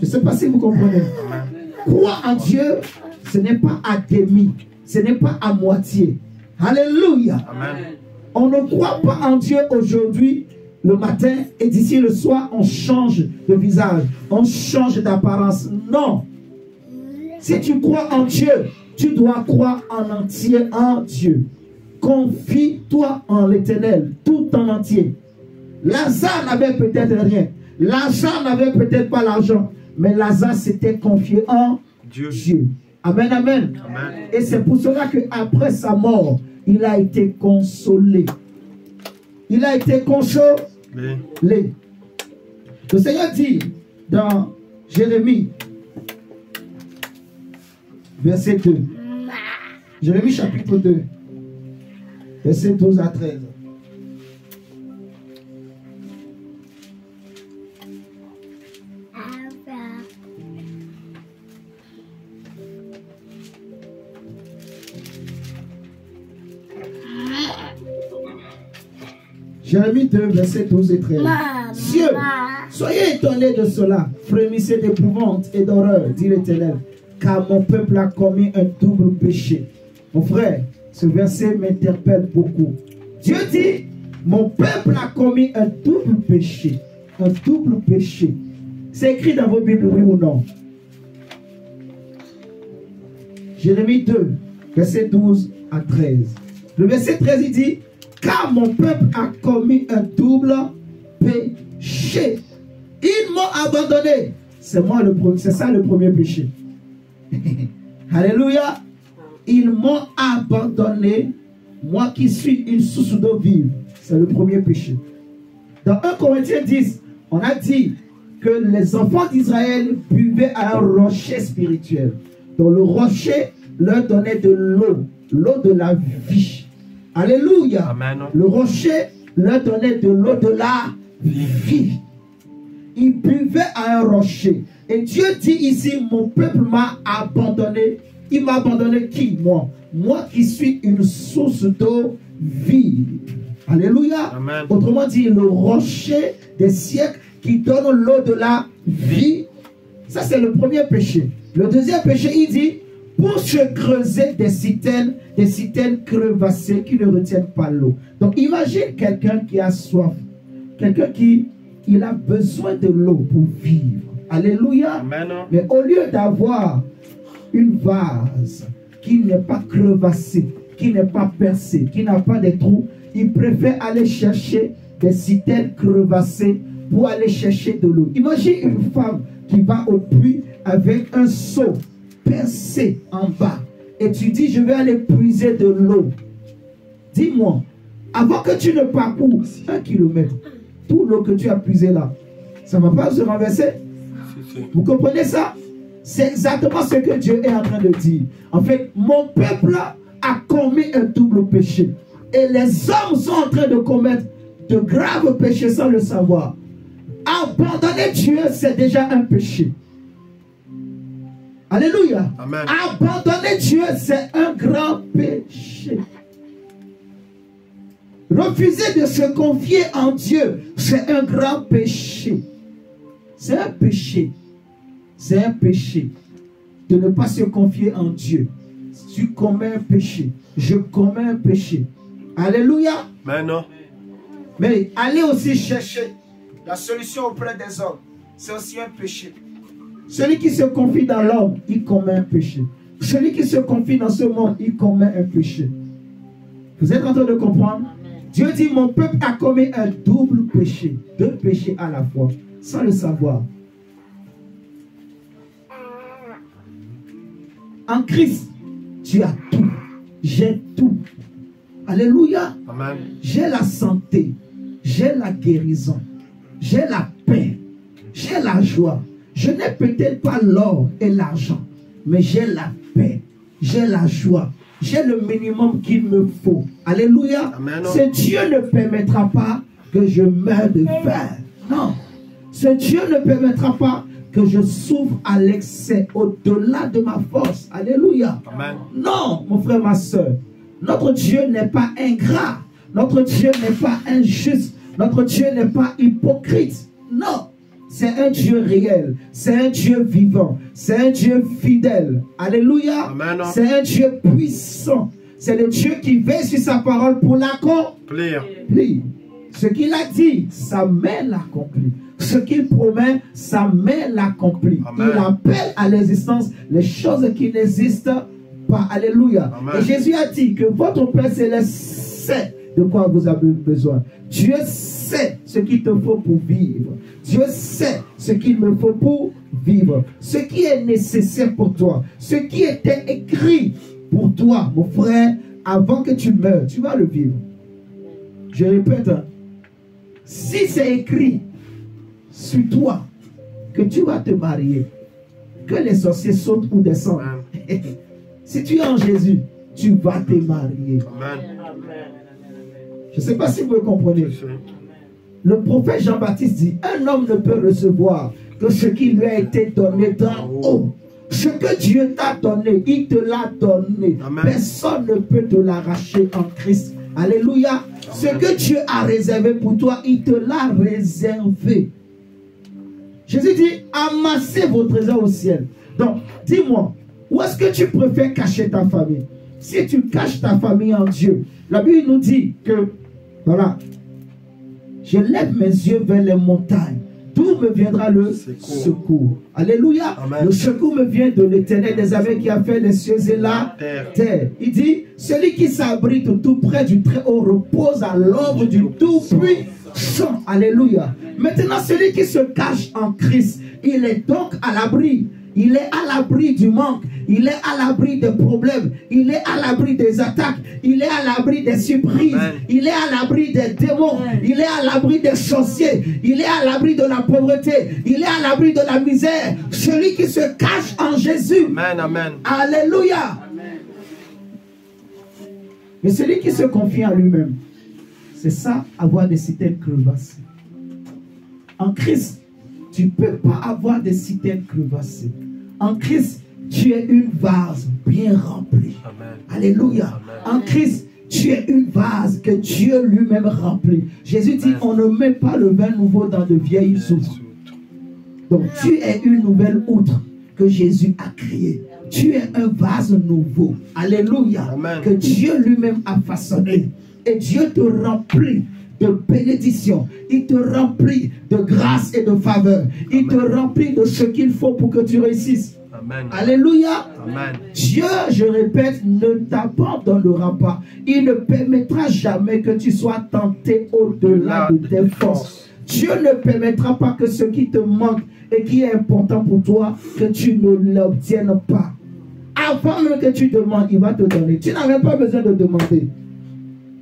Je ne sais pas si vous comprenez. Croire en Dieu, ce n'est pas à demi, ce n'est pas à moitié. Alléluia. Amen. On ne croit pas en Dieu aujourd'hui, le matin, et d'ici le soir, on change de visage, on change d'apparence. Non. Si tu crois en Dieu, tu dois croire en entier en Dieu. Confie-toi en l'Éternel, tout en entier. Lazare n'avait peut-être rien. Lazare n'avait peut-être pas l'argent. Mais Lazare s'était confié en Dieu. Amen, amen. Amen. Et c'est pour cela qu'après sa mort, il a été consolé. Il a été consolé. Le Seigneur dit dans Jérémie, verset 2. Jérémie chapitre 2, verset 12 à 13. Jérémie 2, verset 12 et 13. Cieux, soyez étonnés de cela, frémissez d'épouvante et d'horreur, dit l'Éternel, car mon peuple a commis un double péché. Mon frère, ce verset m'interpelle beaucoup. Dieu dit, mon peuple a commis un double péché. Un double péché. C'est écrit dans vos Bibles, oui ou non? Jérémie 2, verset 12 à 13. Le verset 13, il dit, car mon peuple a commis un double péché. Ils m'ont abandonné. C'est ça le premier péché. Alléluia. Ils m'ont abandonné, moi qui suis une source d'eau vive. C'est le premier péché. Dans 1 Corinthiens 10, on a dit que les enfants d'Israël buvaient à un rocher spirituel. Donc le rocher leur donnait de l'eau, l'eau de la vie. Alléluia. Amen. Le rocher leur donnait de l'eau de la vie. Ils buvaient à un rocher. Et Dieu dit ici, mon peuple m'a abandonné. Il m'a abandonné qui? Moi. Moi qui suis une source d'eau vive. Alléluia. Amen. Autrement dit, le rocher des siècles qui donne l'eau de la vie. Ça, c'est le premier péché. Le deuxième péché, il dit, pour se creuser des citernes crevassées qui ne retiennent pas l'eau. Donc, imagine quelqu'un qui a soif. Quelqu'un qui il a besoin de l'eau pour vivre. Alléluia. Amen. Mais au lieu d'avoir une vase qui n'est pas crevassée, qui n'est pas percée, qui n'a pas de trous, il préfère aller chercher des citernes crevassées pour aller chercher de l'eau. Imagine une femme qui va au puits avec un seau percé en bas. Et tu dis, je vais aller puiser de l'eau. Dis-moi, avant que tu ne parcours 1 kilomètre, tout l'eau que tu as puisé là, ça ne va pas se renverser? Vous comprenez ça? C'est exactement ce que Dieu est en train de dire. En fait, mon peuple a commis un double péché. Et les hommes sont en train de commettre de graves péchés sans le savoir. Abandonner Dieu, c'est déjà un péché. Alléluia. Amen. Abandonner Dieu, c'est un grand péché. Refuser de se confier en Dieu, c'est un grand péché. C'est un péché. C'est un péché de ne pas se confier en Dieu. Tu commets un péché. Je commets un péché. Alléluia. Mais non. Mais aller aussi chercher la solution auprès des hommes, c'est aussi un péché. Celui qui se confie dans l'homme, il commet un péché. Celui qui se confie dans ce monde, il commet un péché. Vous êtes en train de comprendre? Dieu dit, mon peuple a commis un double péché. 2 péchés à la fois, sans le savoir. En Christ, tu as tout. J'ai tout. Alléluia. Amen. J'ai la santé. J'ai la guérison. J'ai la paix. J'ai la joie. Je n'ai peut-être pas l'or et l'argent, mais j'ai la paix. J'ai la joie. J'ai le minimum qu'il me faut. Alléluia. Amen. Ce Dieu ne permettra pas que je meure de faim. Non. Ce Dieu ne permettra pas que je souffre à l'excès, au-delà de ma force. Alléluia. Amen. Non, mon frère, ma soeur. Notre Dieu n'est pas ingrat. Notre Dieu n'est pas injuste. Notre Dieu n'est pas hypocrite. Non. C'est un Dieu réel. C'est un Dieu vivant. C'est un Dieu fidèle. Alléluia. Amen. C'est un Dieu puissant. C'est le Dieu qui veille sur sa parole pour l'accomplir. Ce qu'il a dit, sa main l'accomplit. Ce qu'il promet, sa main l'accomplit. Il appelle à l'existence les choses qui n'existent pas. Alléluia. Amen. Et Jésus a dit que votre Père Céleste sait de quoi vous avez besoin. Dieu sait ce qu'il te faut pour vivre. Dieu sait ce qu'il me faut pour vivre. Ce qui est nécessaire pour toi. Ce qui était écrit pour toi, mon frère, avant que tu meurs, tu vas le vivre. Je répète, hein, si c'est écrit sur toi que tu vas te marier, que les sorciers sautent ou descendent, si tu es en Jésus, tu vas te marier. Amen. Je ne sais pas si vous le comprenez. Le prophète Jean-Baptiste dit, un homme ne peut recevoir que ce qui lui a été donné d'en haut. Ce que Dieu t'a donné, il te l'a donné. Amen. Personne ne peut te l'arracher en Christ. Alléluia. Amen. Ce que Dieu a réservé pour toi, il te l'a réservé. Jésus dit, amassez vos trésors au ciel. Donc, dis-moi, où est-ce que tu préfères cacher ta famille? Si tu caches ta famille en Dieu, la Bible nous dit que, voilà, je lève mes yeux vers les montagnes. D'où me viendra le secours? Alléluia. Amen. Le secours me vient de l'Éternel des armées qui a fait les cieux et la terre. Il dit, celui qui s'abrite tout près du Très-Haut repose à l'ombre du Tout-Puissant. Alléluia. Maintenant, celui qui se cache en Christ, il est donc à l'abri. Il est à l'abri du manque. Il est à l'abri des problèmes. Il est à l'abri des attaques. Il est à l'abri des surprises. Amen. Il est à l'abri des démons. Amen. Il est à l'abri des sorciers. Il est à l'abri de la pauvreté. Il est à l'abri de la misère. Celui qui se cache en Jésus. Amen, amen. Alléluia. Amen. Mais celui qui se confie en lui-même, c'est ça, avoir des citernes crevassées. En Christ, tu ne peux pas avoir des citernes crevassées. En Christ, tu es une vase bien remplie. Amen. Alléluia. Amen. En Christ, tu es une vase que Dieu lui-même remplit. Jésus dit, on ne met pas le vin nouveau dans de vieilles outres. Donc, tu es une nouvelle outre que Jésus a créée. Tu es un vase nouveau. Alléluia. Amen. Que Dieu lui-même a façonné. Et Dieu te remplit de bénédiction. Il te remplit de grâce et de faveur. Il te remplit de ce qu'il faut pour que tu réussisses. Amen. Alléluia. Amen. Dieu, je répète, ne t'abandonnera pas. Il ne permettra jamais que tu sois tenté au-delà de tes forces. Dieu ne permettra pas que ce qui te manque et qui est important pour toi, que tu ne l'obtiennes pas. Avant même que tu demandes, il va te donner. Tu n'as même pas besoin de demander.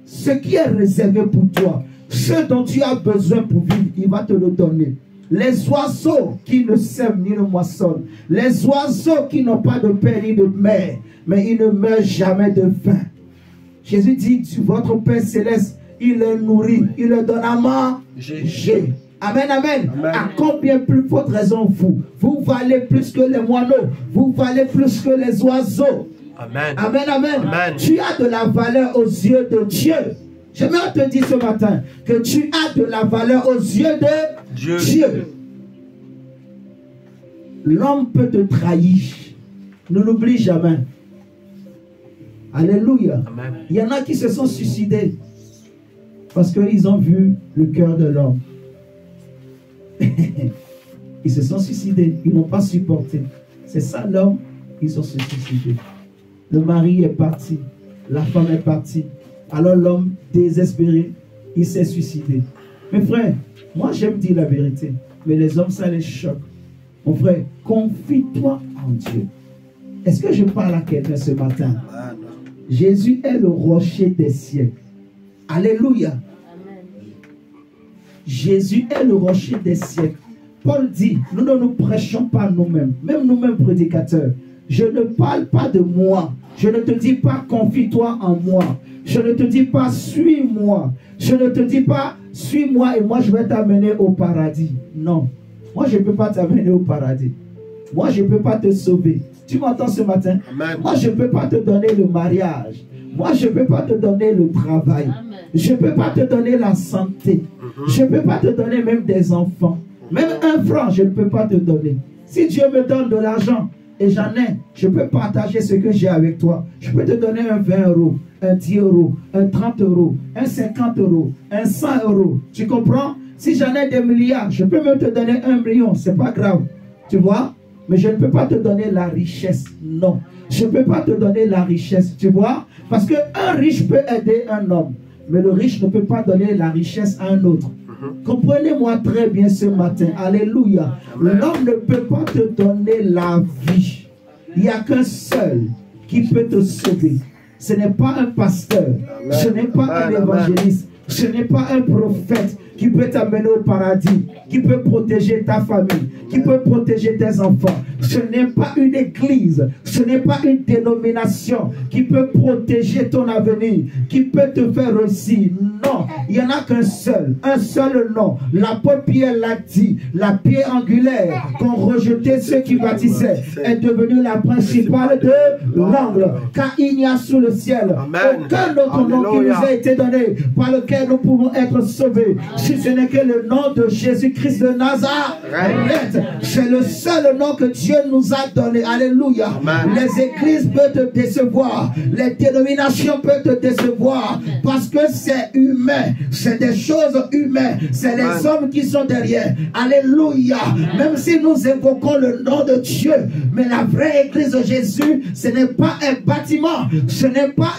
Ce qui est réservé pour toi, ce dont tu as besoin pour vivre, il va te le donner. Les oiseaux qui ne sèment ni ne moissonnent, les oiseaux qui n'ont pas de père ni de mère, mais ils ne meurent jamais de faim. Jésus dit, votre Père Céleste, il les nourrit, il leur donne à manger. Amen, amen, amen. À combien plus forte raison vous valez plus que les moineaux, vous valez plus que les oiseaux. Amen. Amen, amen, amen. Tu as de la valeur aux yeux de Dieu. J'aimerais te dire ce matin que tu as de la valeur aux yeux de Dieu. L'homme peut te trahir. Ne l'oublie jamais. Alléluia. Amen. Il y en a qui se sont suicidés parce qu'ils ont vu le cœur de l'homme. Ils se sont suicidés. Ils n'ont pas supporté. C'est ça l'homme. ils ont se suicidé. Le mari est parti, la femme est partie. Alors l'homme, désespéré, il s'est suicidé. Mes frères, moi j'aime dire la vérité, mais les hommes, ça les choque. Mon frère, confie-toi en Dieu. Est-ce que je parle à quelqu'un ce matin? Jésus est le rocher des siècles. Alléluia. Jésus est le rocher des siècles. Paul dit, nous ne nous prêchons pas nous-mêmes, même nous-mêmes prédicateurs. Je ne parle pas de moi. Je ne te dis pas confie-toi en moi. Je ne te dis pas suis-moi. Je ne te dis pas suis-moi et moi je vais t'amener au paradis. Non. Moi je ne peux pas t'amener au paradis. Moi je ne peux pas te sauver. Tu m'entends ce matin? Amen. Moi je ne peux pas te donner le mariage. Moi je ne peux pas te donner le travail. Amen. Je ne peux pas te donner la santé. Je ne peux pas te donner même des enfants. Même un franc je ne peux pas te donner. Si Dieu me donne de l'argent et j'en ai, je peux partager ce que j'ai avec toi. Je peux te donner un 20 €, un 10 €, un 30 €, un 50 €, un 100 €. Tu comprends? Si j'en ai des milliards, je peux même te donner 1 million. Ce n'est pas grave. Tu vois? Mais je ne peux pas te donner la richesse. Non. Je ne peux pas te donner la richesse. Tu vois? Parce qu'un riche peut aider un homme. Mais le riche ne peut pas donner la richesse à un autre. Comprenez-moi très bien ce matin. Alléluia. L'homme ne peut pas te donner la vie. Il n'y a qu'un seul qui peut te sauver. Ce n'est pas un pasteur. Ce n'est pas un évangéliste. Ce n'est pas un prophète qui peut t'amener au paradis, qui peut protéger ta famille, qui peut protéger tes enfants. Ce n'est pas une église, ce n'est pas une dénomination qui peut protéger ton avenir, qui peut te faire réussir. Non, il n'y en a qu'un seul nom. L'apôtre Pierre l'a dit, la pierre angulaire qu'ont rejeté ceux qui bâtissaient est devenue la principale de l'angle. Car il n'y a sous le ciel aucun autre nom qui nous a été donné par lequel nous pouvons être sauvés. Si ce n'est que le nom de Jésus-Christ de Nazareth, c'est le seul nom que Dieu nous a donné. Alléluia. Amen. Les églises peuvent te décevoir, les dénominations peuvent te décevoir, parce que c'est humain, c'est des choses humaines, c'est les hommes qui sont derrière. Alléluia. Même si nous évoquons le nom de Dieu, mais la vraie église de Jésus, ce n'est pas un bâtiment, ce n'est pas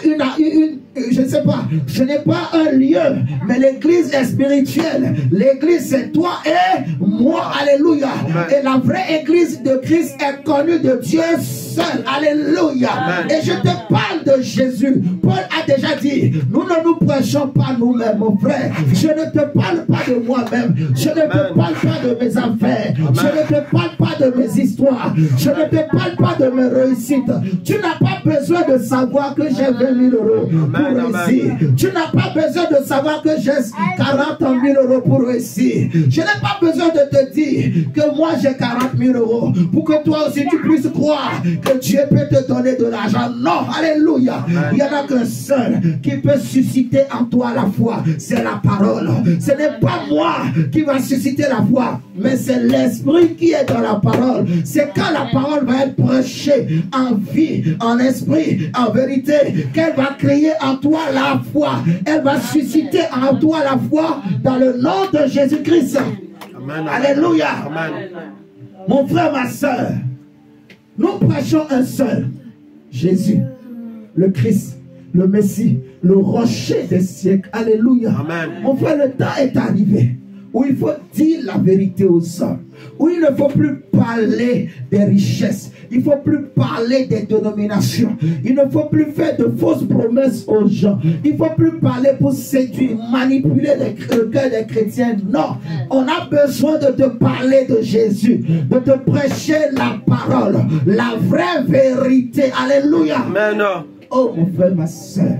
je ne sais pas, ce n'est pas un lieu, mais l'église est spirituelle. L'église c'est toi et moi. Alléluia. Et la vraie église de Christ est connue de Dieu seul. Alléluia. Et je te parle de Jésus. Paul a déjà dit, nous ne nous prêchons pas nous-mêmes, mon frère. Je ne te parle pas de moi-même. Je ne te parle pas de mes affaires. Je ne te parle pas de mes histoires. Je ne te parle pas de mes réussites. Tu n'as pas besoin de savoir que j'ai 20 000 € pour réussir. Tu n'as pas besoin de savoir que j'ai 40 000 € pour réussir. Je n'ai pas besoin de te dire que moi j'ai 40 000 € pour que toi aussi tu puisses croire que Dieu peut te donner de l'argent. Non, alléluia. Il n'y en a qu'un seul qui peut susciter en toi la foi. C'est la parole. Ce n'est pas moi qui va susciter la foi, mais c'est l'esprit qui est dans la parole. C'est quand la parole va être prêchée en vie, en esprit, en vérité, qu'elle va créer en toi la foi. Elle va susciter en toi la foi dans le nom de Jésus-Christ. Alléluia. Amen. Mon frère, ma soeur, nous prêchons un seul, Jésus, le Christ, le Messie, le rocher des siècles. Alléluia. Amen. Mon frère, le temps est arrivé où il faut dire la vérité aux hommes, où il ne faut plus parler des richesses, il ne faut plus parler des dénominations, il ne faut plus faire de fausses promesses aux gens, il ne faut plus parler pour séduire, manipuler le cœur des chrétiens. Non, on a besoin de te parler de Jésus, de te prêcher la parole, la vraie vérité. Alléluia. Amen. Oh mon frère, ma soeur,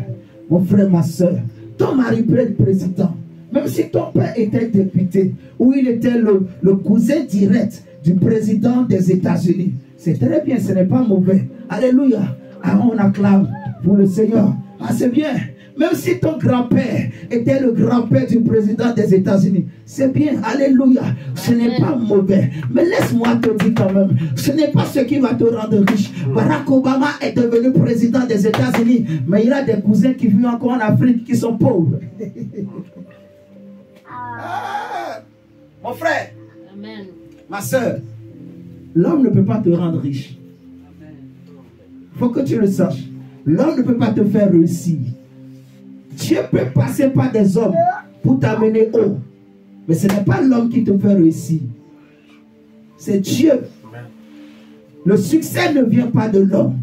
mon frère, ma soeur, ton mari peut être président. Même si ton père était député, ou il était le cousin direct du président des États-Unis, c'est très bien, ce n'est pas mauvais. Alléluia. Ah, on acclame pour le Seigneur. Ah, c'est bien. Même si ton grand-père était le grand-père du président des États-Unis, c'est bien. Alléluia. Ce n'est pas mauvais. Mais laisse-moi te dire quand même, ce n'est pas ce qui va te rendre riche. Barack Obama est devenu président des États-Unis, mais il a des cousins qui vivent encore en Afrique qui sont pauvres. Ah, mon frère, amen. Ma soeur, l'homme ne peut pas te rendre riche. Amen. faut que tu le saches. L'homme ne peut pas te faire réussir. Dieu peut passer par des hommes pour t'amener haut. Mais ce n'est pas l'homme qui te fait réussir. C'est Dieu. Le succès ne vient pas de l'homme.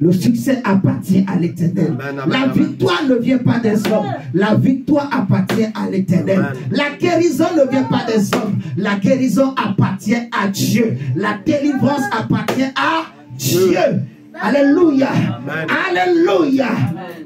Le succès appartient à l'Éternel. La victoire ne vient pas des hommes. La victoire appartient à l'Éternel. La guérison ne vient pas des hommes. La guérison appartient à Dieu. La délivrance appartient à Dieu. Alléluia. Alléluia.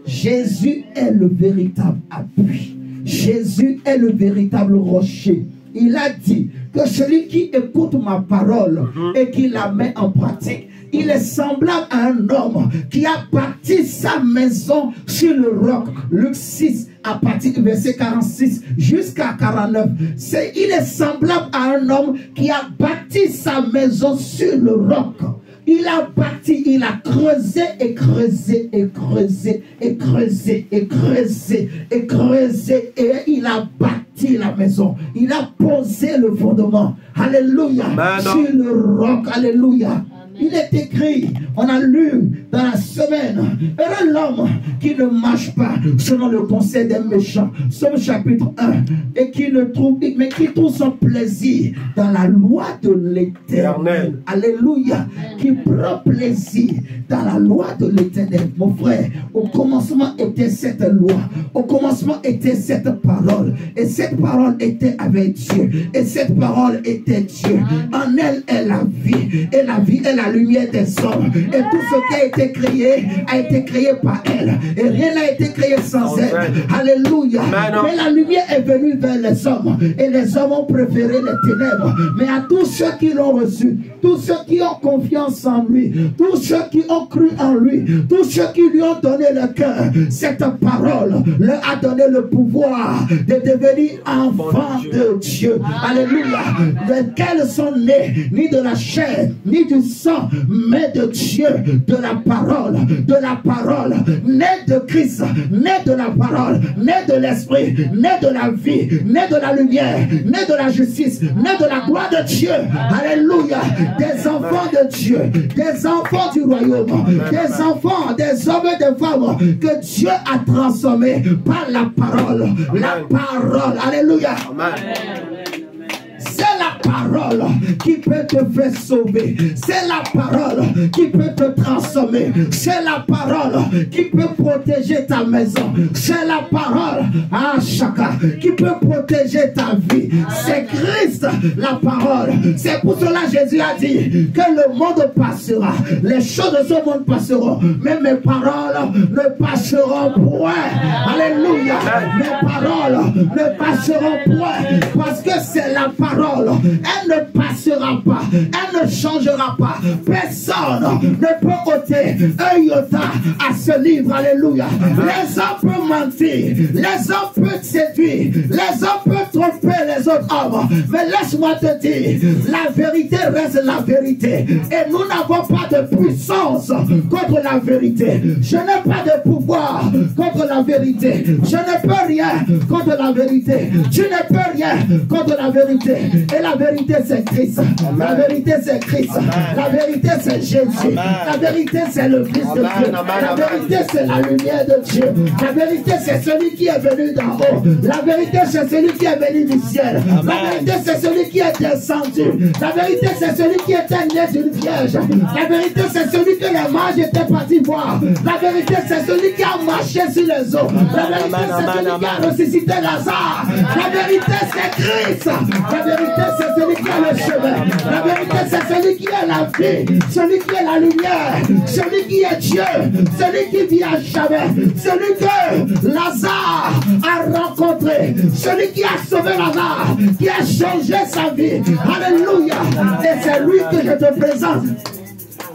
Jésus est le véritable appui. Jésus est le véritable rocher. Il a dit que celui qui écoute ma parole et qui la met en pratique, il est semblable à un homme qui a bâti sa maison sur le roc. Luc 6, à partir du verset 46 jusqu'à 49. Il est semblable à un homme qui a bâti sa maison sur le roc. Il a bâti, il a creusé et creusé et creusé et creusé et creusé et creusé et il a bâti la maison. Il a posé le fondement. Alléluia. Sur le roc. Alléluia. Il est écrit, on a lu dans la semaine, heureux l'homme qui ne marche pas selon le conseil des méchants, Somme chapitre 1, et qui ne trouve, mais qui trouve son plaisir dans la loi de l'Éternel. Alléluia. Qui prend plaisir dans la loi de l'Éternel. Mon frère, au commencement était cette loi, au commencement était cette parole, et cette parole était avec Dieu, et cette parole était Dieu. En elle est la vie, et la vie est la lumière des hommes, et tout ce qui a été créé par elle, et rien n'a été créé sans elle. Alléluia. Mais la lumière est venue vers les hommes, et les hommes ont préféré les ténèbres. Mais à tous ceux qui l'ont reçu, tous ceux qui ont confiance en lui, tous ceux qui ont cru en lui, tous ceux qui lui ont donné le cœur, cette parole leur a donné le pouvoir de devenir enfants de Dieu. Alléluia. Lesquels sont nés ni de la chair ni du sang, mais de Dieu, de la parole, né de Christ, né de la parole, né de l'esprit, né de la vie, né de la lumière, né de la justice, né de la gloire de Dieu. Alléluia. Des enfants de Dieu, des enfants du royaume, des enfants, des hommes et des femmes que Dieu a transformés par la parole. La parole. Alléluia. C'est la parole qui peut te faire sauver. C'est la parole qui peut te transformer. C'est la parole qui peut protéger ta maison. C'est la parole, chacun, qui peut protéger ta vie. C'est Christ, la parole. C'est pour cela que Jésus a dit que le monde passera. Les choses de ce monde passeront. Mais mes paroles ne passeront point. Alléluia. Mes paroles ne passeront point. Parce que c'est la parole. Elle ne passera pas. Elle ne changera pas. Personne ne peut ôter un iota à ce livre. Alléluia. Les hommes peuvent mentir. Les hommes peuvent séduire. Les hommes peuvent tromper les autres hommes. Mais laisse-moi te dire, la vérité reste la vérité. Et nous n'avons pas de puissance contre la vérité. Je n'ai pas de pouvoir contre la vérité. Je ne peux rien contre la vérité. Tu ne peux rien contre la vérité. Et la vérité c'est Christ. La vérité c'est Christ. La vérité c'est Jésus. La vérité c'est le Christ de Dieu. La vérité c'est la lumière de Dieu. La vérité c'est celui qui est venu d'en haut. La vérité c'est celui qui est venu du ciel. La vérité c'est celui qui est descendu. La vérité c'est celui qui était né d'une vierge. La vérité c'est celui que les mages étaient partis voir. La vérité c'est celui qui a marché sur les eaux. La vérité c'est celui qui a ressuscité Lazare. La vérité c'est Christ. La vérité c'est celui qui a le chemin. La vérité c'est celui qui est la vie. Celui qui est la lumière. Celui qui est Dieu. Celui qui vit à jamais. Celui que Lazare a rencontré. Celui qui a sauvé Lazare. Qui a changé sa vie. Alléluia. Et c'est lui que je te présente.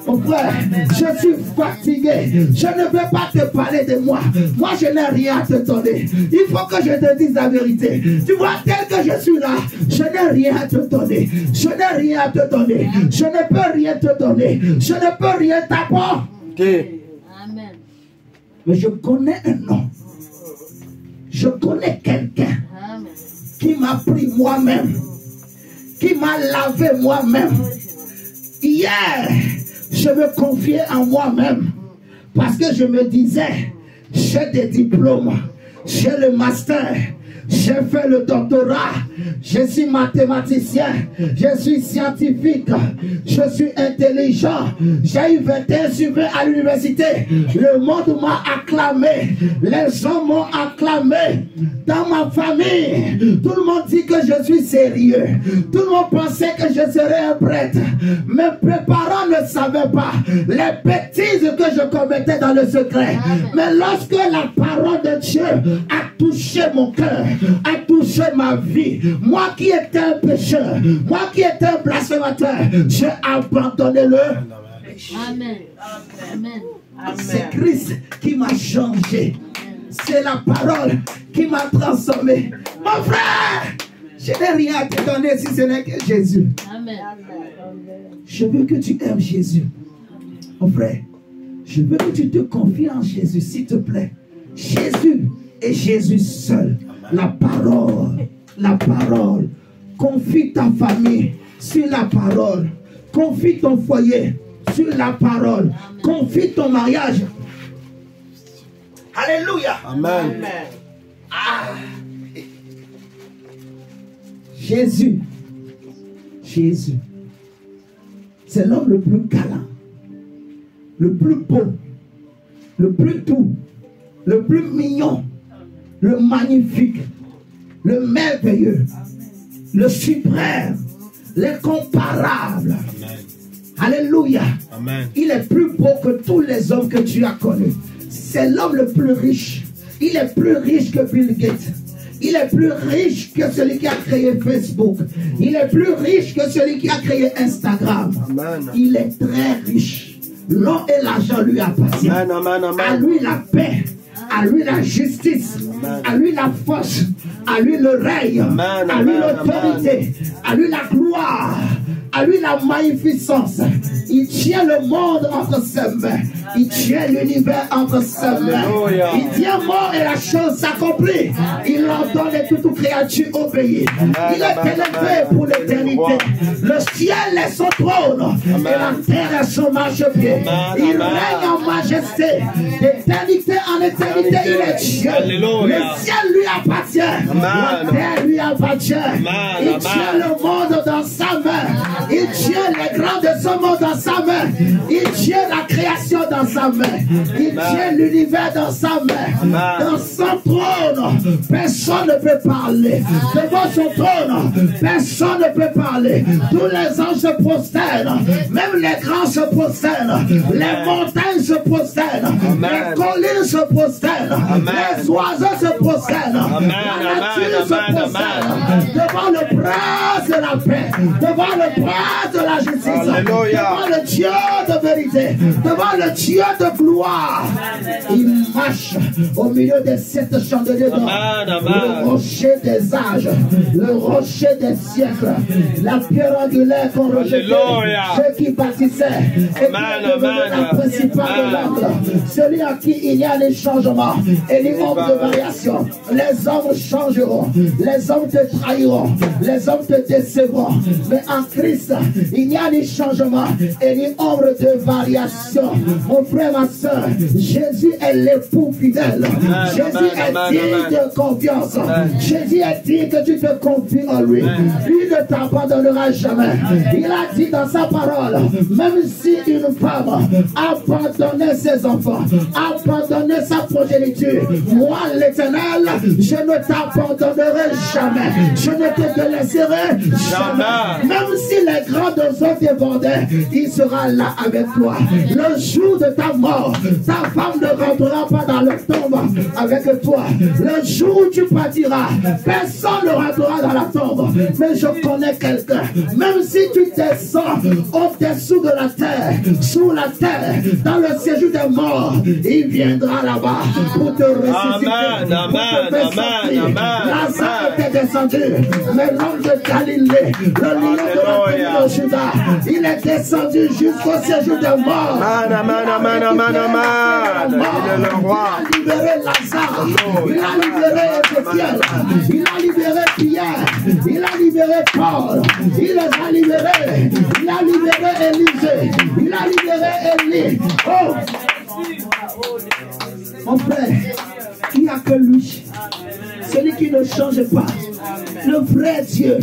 Mon frère, je suis fatigué. Je ne veux pas te parler de moi. Moi, je n'ai rien à te donner. Il faut que je te dise la vérité. Tu vois, tel que je suis là, je n'ai rien à te donner. Je n'ai rien à te donner. Je ne peux rien te donner. Je ne peux rien t'apporter. Amen. Mais je connais un homme. Je connais quelqu'un qui m'a pris moi-même. Qui m'a lavé moi-même. Hier, je me confiais en moi-même. Parce que je me disais, j'ai des diplômes, j'ai le master, j'ai fait le doctorat, je suis mathématicien, je suis scientifique, je suis intelligent, j'ai eu 21 sur 20 à l'université. Le monde m'a acclamé, les gens m'ont acclamé. Dans ma famille, tout le monde dit que je suis sérieux. Tout le monde pensait que je serais un prêtre. Mes parents ne savaient pas les bêtises que je commettais dans le secret. Mais lorsque la parole de Dieu a touché mon cœur, a touché ma vie, moi qui étais un pécheur, moi qui étais un blasphémateur, j'ai abandonné le péché. Amen. Amen. C'est Christ qui m'a changé. C'est la parole qui m'a transformé. Mon frère, je n'ai rien à te donner si ce n'est que Jésus. Amen. Je veux que tu aimes Jésus. Mon frère, je veux que tu te confies en Jésus, s'il te plaît. Jésus et Jésus seul. La parole, la parole. Confie ta famille sur la parole. Confie ton foyer sur la parole. Confie ton mariage. Alléluia. Amen. Ah. Jésus. Jésus. C'est l'homme le plus galant, le plus beau, le plus doux, le plus mignon, le magnifique, le merveilleux, le suprême, l'incomparable. Alléluia. Amen. Il est plus beau que tous les hommes que tu as connus. C'est l'homme le plus riche. Il est plus riche que Bill Gates. Il est plus riche que celui qui a créé Facebook. Il est plus riche que celui qui a créé Instagram. Amen. Il est très riche. L'or et l'argent lui appartiennent. Amen, amen, amen. À lui la paix, à lui la justice, à lui la force, à lui le règne, Amen, à lui amen, l'autorité, à lui la gloire, à lui la magnificence. Il tient le monde entre ses mains. Il tient l'univers entre ses mains. Alléluia. Il dit un mot et la chose s'accomplit. Il ordonne et toute créature obéit. Il est élevé pour l'éternité. Le ciel est son trône et la terre est son marchepied. Il règne en majesté. D'éternité en éternité, il est Dieu. Alléluia. Le ciel lui appartient. La terre lui appartient. Il tient le monde dans sa main. Il tient les grands de ce monde dans sa main. Il tient la création dans sa main. Il tient l'univers dans sa main. Dans son trône, personne ne peut parler. Devant son trône, personne ne peut parler. Tous les anges se prosternent. Même les grands se prosternent. Les montagnes se prosternent. Les collines se prosternent. Les oiseaux se prosternent. La nature se prosterne. Devant le prince de la paix. Devant le prince de la justice. Alléluia. Devant le Dieu de vérité. Devant le Dieu de gloire. Il marche au milieu des 7 chandeliers d'or. Le rocher des âges. Le rocher des siècles. La pierre angulaire qu'on rejetait. Ceux qui bâtissaient. Et qui devenaient la principale de l'angle. Celui à qui il y a des changements et des hommes de variation. Les hommes changeront. Les hommes te trahiront. Les hommes te décevront. Mais en Christ, il y a des changements et des ombres de variation. Mon frère, ma soeur, Jésus est l'époux fidèle. Jésus est digne de confiance. Jésus est digne que tu te confies en lui. Lui ne t'abandonnera jamais. Il a dit dans sa parole, même si une femme abandonnait ses enfants, abandonnait sa progéniture, moi l'Éternel, je ne t'abandonnerai jamais. Je ne te délaisserai jamais. Même si les grands oiseaux débordaient, il sera là avec toi. Le jour de ta mort, ta femme ne rentrera pas dans le tombe avec toi. Le jour où tu partiras, personne ne rentrera dans la tombe. Mais je connais quelqu'un, même si tu descends au-dessous de la terre, sous la terre, dans le séjour des morts, il viendra là-bas pour te ressusciter. Amen, pour te faire sortir. amen, Lazare était descendu, mais l'homme de Galilée, le lion de la tribu de Juda, il est descendu jusqu'au séjour des morts. Amen, amen, amen, amen. Il est le roi. Il a libéré Lazare, il a libéré Ézéchiel, il a libéré Pierre, il a libéré Paul, il les a libérés, il a libéré Élisée, il a libéré Élie. Oh! Mon frère, il n'y a que lui. Celui qui ne change pas. Le vrai Dieu.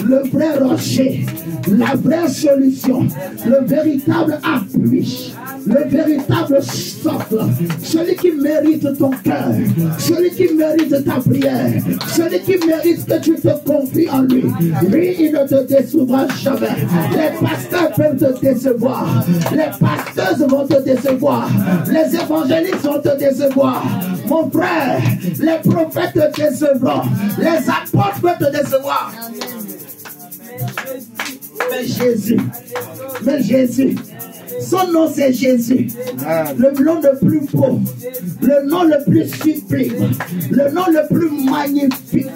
Le vrai rocher. La vraie solution. Le véritable appui. Le véritable socle. Celui qui mérite ton cœur. Celui qui mérite ta prière. Celui qui mérite que tu te confies en lui. Lui, il ne te décevra jamais. Les pasteurs peuvent te décevoir. Les pasteuses vont te décevoir. Les évangélistes vont te décevoir. Mon frère, les prophètes te décevront. Les apôtres peuvent te décevoir. Mais Jésus, son nom c'est Jésus, le nom le plus beau, le nom le plus sublime, le nom le plus magnifique,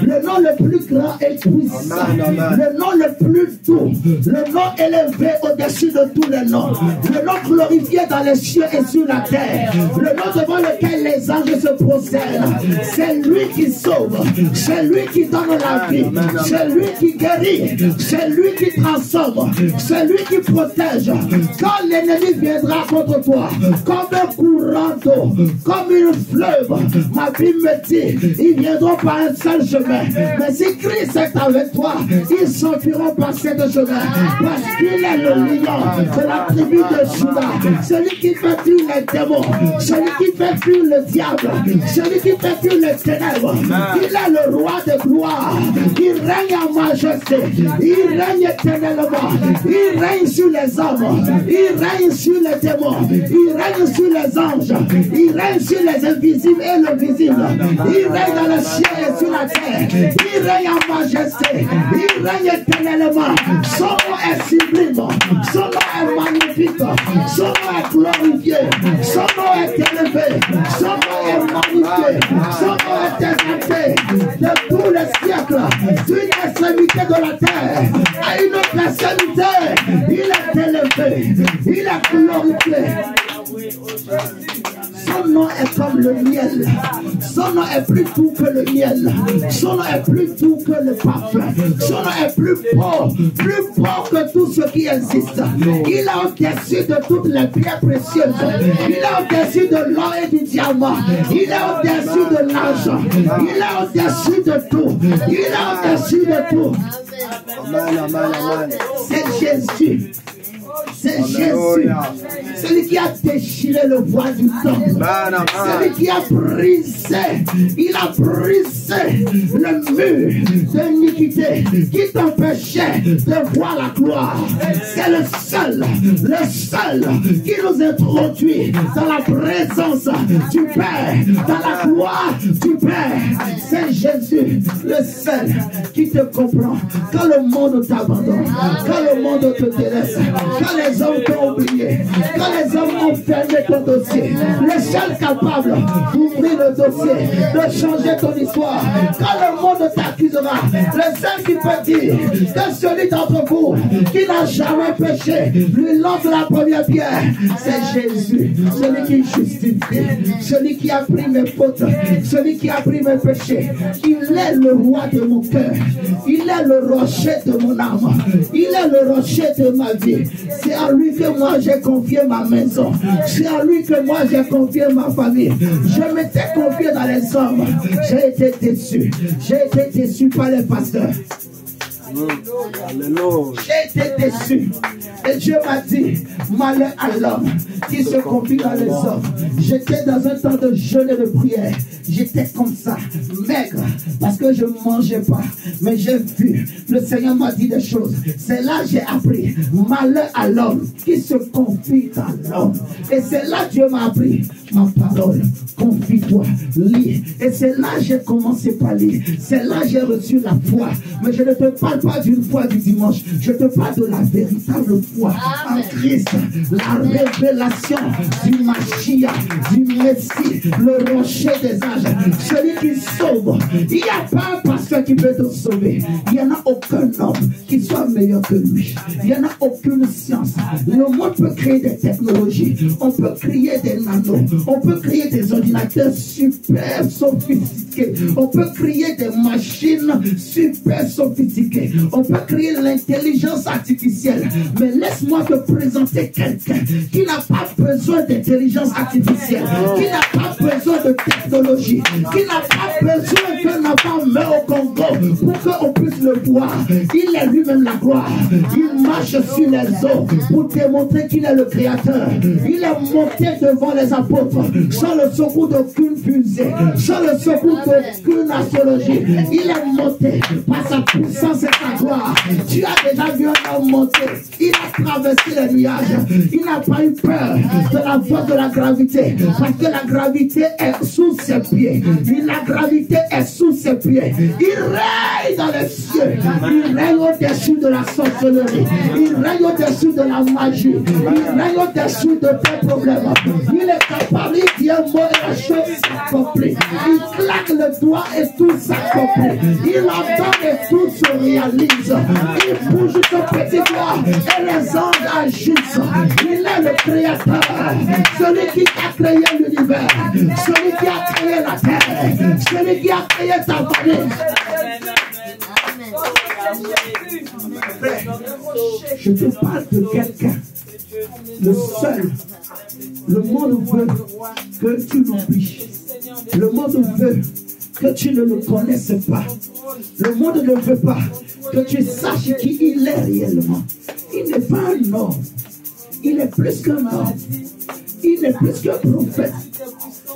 le nom le plus grand et puissant, le nom le plus doux, le nom élevé au-dessus de tous les noms, le nom glorifié dans les cieux et sur la terre, le nom devant lequel les anges se prosternent. C'est lui qui sauve, c'est lui qui donne la vie, c'est lui qui guérit, c'est lui qui transforme, c'est lui qui protège. Quand l'ennemi viendra contre toi, comme un courant d'eau, comme une fleuve, ma Bible me dit, ils viendront par un seul chemin. Mais si Christ est avec toi, ils s'enfuiront par ce chemin. Parce qu'il est le lion de la tribu de Juda, celui qui fait fuir les démons, celui qui fait fuir le diable, celui qui fait fuir les ténèbres. Il est le roi de gloire. Il règne en majesté. Il règne éternellement. Il règne sur les hommes. Il règne sur les démons. Il règne sur les anges. Il règne sur les invisibles et le visible. Il règne dans le ciel et sur la terre. Il règne en majesté. Il règne éternellement. Son nom est sublime. Son nom est magnifique. Son nom est glorifié. Son nom est élevé. Son nom est magnifié. Son nom est exalté de tous les siècles. D'une extrémité de la terre à une autre extrémité. Il est élevé. Il est glorifié. Son nom est comme le miel. Son nom est plus doux que le miel. Son nom est plus doux que le parfum. Son nom est plus beau que tout ce qui existe. Il est au-dessus de toutes les pierres précieuses. Il est au-dessus de l'or et du diamant. Il est au-dessus de l'argent. Il est au-dessus de tout. Il est au-dessus de tout. C'est Jésus. C'est Jésus, celui qui a déchiré le voile du temple, celui qui a brisé, il a brisé le mur d'iniquité qui t'empêchait de voir la gloire. C'est le seul qui nous introduit dans la présence du Père, dans la gloire du Père. C'est Jésus, le seul qui te comprend quand le monde t'abandonne, quand le monde te délaisse, quand les hommes t'ont oublié, quand les hommes ont fermé ton dossier, le seul capable d'ouvrir le dossier, de changer ton histoire, quand le monde t'accusera, le seul qui peut dire que celui d'entre vous qui n'a jamais péché, lui lance la première pierre, c'est Jésus, celui qui justifie, celui qui a pris mes fautes, celui qui a pris mes péchés. Il est le roi de mon cœur, il est le rocher de mon âme, il est le rocher de ma vie. C'est à lui que moi j'ai confié ma maison. C'est à lui que moi j'ai confié ma famille. Je m'étais confié dans les hommes. J'ai été déçu. J'ai été déçu par les pasteurs. J'ai été déçu. Et Dieu m'a dit, malheur à l'homme qui se confie dans les hommes. J'étais dans un temps de jeûne et de prière. J'étais comme ça, maigre, parce que je ne mangeais pas. Mais j'ai vu, le Seigneur m'a dit des choses. C'est là que j'ai appris, malheur à l'homme qui se confie dans l'homme. Et c'est là que Dieu m'a appris ma parole. Confie-toi, lis. Et c'est là que j'ai commencé par lire. C'est là que j'ai reçu la foi. Mais je ne te parle pas d'une foi du dimanche. Je te parle de la véritable foi en Christ. La révélation du Mashiach, du Messie, le rocher des âges, celui qui sauve. Il n'y a pas un pasteur qui peut te sauver. Il n'y en a aucun homme qui soit meilleur que lui. Il n'y en a aucune science. Le monde peut créer des technologies. On peut créer des nanos. On peut créer des ordinateurs super sophistiqués. sophistiquées. On peut créer des machines super sophistiquées. On peut créer l'intelligence artificielle. Mais laisse-moi te présenter quelqu'un qui n'a pas besoin d'intelligence artificielle, qui n'a pas besoin de technologie, qui n'a pas besoin qu'un enfant meure au Congo pour qu'on puisse le voir. Il est lui-même la gloire. Il marche sur les eaux pour démontrer qu'il est le créateur. Il est monté devant les apôtres sans le secours d'aucune fusée, sans le secours d'aucune astrologie. Il est monté par sa puissance et sa gloire. Tu as déjà vu un homme monter. Il a traversé les nuages. Il n'a pas eu peur de la force de la gravité, parce que la gravité est sous ses pieds. La gravité est sous ses pieds. Il règne dans les cieux. Il règne au-dessus de la sorcellerie. Il règne au-dessus de la magie. Il règne au-dessus de tes problèmes. Il est capable, il dit un mot et la chose s'accomplit. Il claque le doigt et tout s'accomplit. Il entend et tout se réalise. Il bouge son petit doigt et les anges agissent. Il est le créateur, celui qui a créé l'univers, celui qui a créé la terre, celui qui a créé ta famille. Je te parle de quelqu'un, le seul. Le monde veut que tu l'oublies. Le monde veut que tu ne le connaisses pas. Le monde ne veut pas que tu saches qui il est réellement. Il n'est pas un homme. Il est plus qu'un homme. Il est plus qu'un prophète.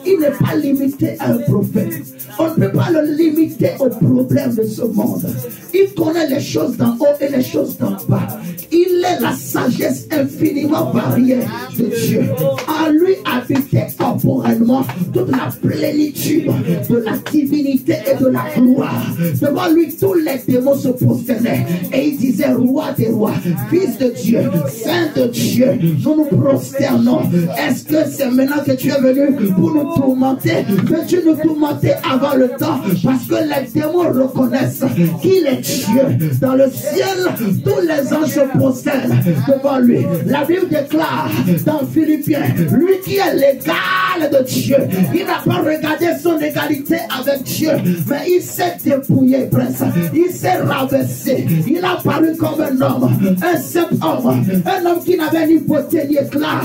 Il n'est pas limité à un prophète. On ne peut pas le limiter aux problèmes de ce monde. Il connaît les choses d'en haut et les choses d'en bas. Il est la sagesse infiniment variée de Dieu. En lui habitait corporellement toute la plénitude de la divinité et de la gloire. Devant lui, tous les démons se prosternaient. Et il disait, roi des rois, fils de Dieu, saint de Dieu, nous nous prosternons. Est-ce que c'est maintenant que tu es venu pour nous tourmenter? Veux-tu nous tourmenter avant le temps? Parce que les démons reconnaissent qu'il est Dieu. Dans le ciel, tous les anges se prosternent devant lui. La Bible déclare dans Philippiens, lui qui est l'égal de Dieu, il n'a pas regardé son égalité avec Dieu, mais il s'est dépouillé, prince. Il s'est rabaissé. Il a paru comme un homme, un simple homme, un homme qui n'avait ni beauté ni éclat,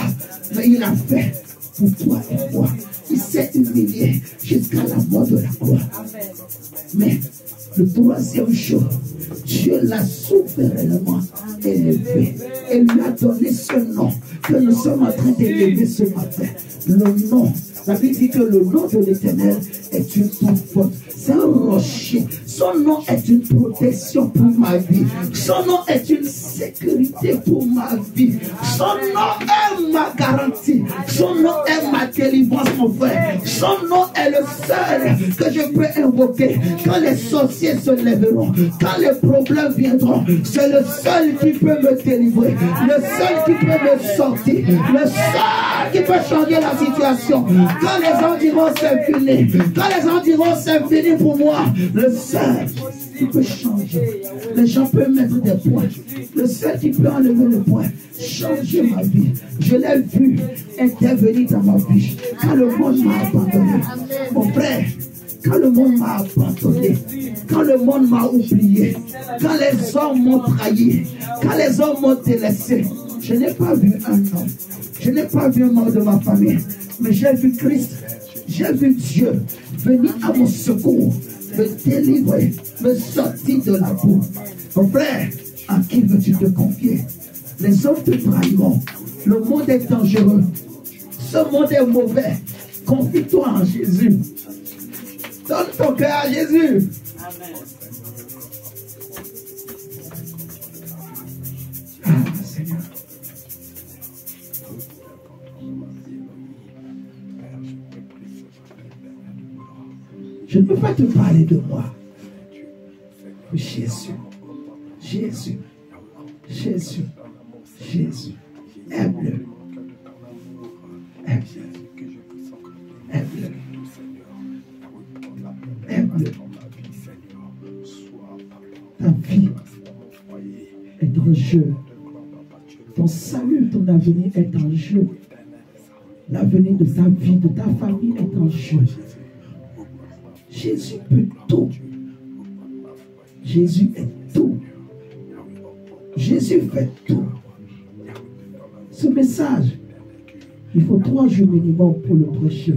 mais il a fait pour toi et moi. Il s'est humilié jusqu'à la mort de la croix. Mais le troisième jour, Dieu l'a souverainement élevé et lui a donné ce nom que nous sommes en train d'élever ce matin. Le nom, la Bible dit que le nom de l'Éternel est une forte. C'est un rocher. Son nom est une protection pour ma vie. Son nom est une sécurité pour ma vie. Son nom est ma garantie. Son nom est ma délivrance, mon frère. Son nom est le seul que je peux invoquer. Quand les sorciers se lèveront, quand les problèmes viendront, c'est le seul qui peut me délivrer. Le seul qui peut me sortir. Le seul qui peut changer la situation. Quand les gens diront c'est fini. Quand les gens diront c'est fini pour moi. Le seul qui peut changer. Les gens peuvent mettre des points. Le seul qui peut enlever le point. Changer ma vie. Je l'ai vu intervenir dans ma vie. Quand le monde m'a abandonné. Mon frère, quand le monde m'a abandonné, quand le monde m'a oublié, quand les hommes m'ont trahi, quand les hommes m'ont délaissé, je n'ai pas vu un homme. Je n'ai pas vu un membre de ma famille. Mais j'ai vu Christ. J'ai vu Dieu venir à mon secours, me délivrer, me sortir de la boue. Mon frère, à qui veux-tu te confier? Les hommes te trahiront. Le monde est dangereux. Ce monde est mauvais. Confie-toi en Jésus. Donne ton cœur à Jésus. Amen. Ah, Seigneur. Je ne peux pas te parler de moi. Jésus, Jésus, Jésus, Jésus, aime-le. Aime-le. Aime-le. Aime-le. Ta vie est en jeu. Ton salut, ton avenir est en jeu. L'avenir de ta vie, de ta famille est en jeu. Jésus peut tout. Jésus est tout. Jésus fait tout. Ce message, il faut 3 jours minimum pour le prêcher.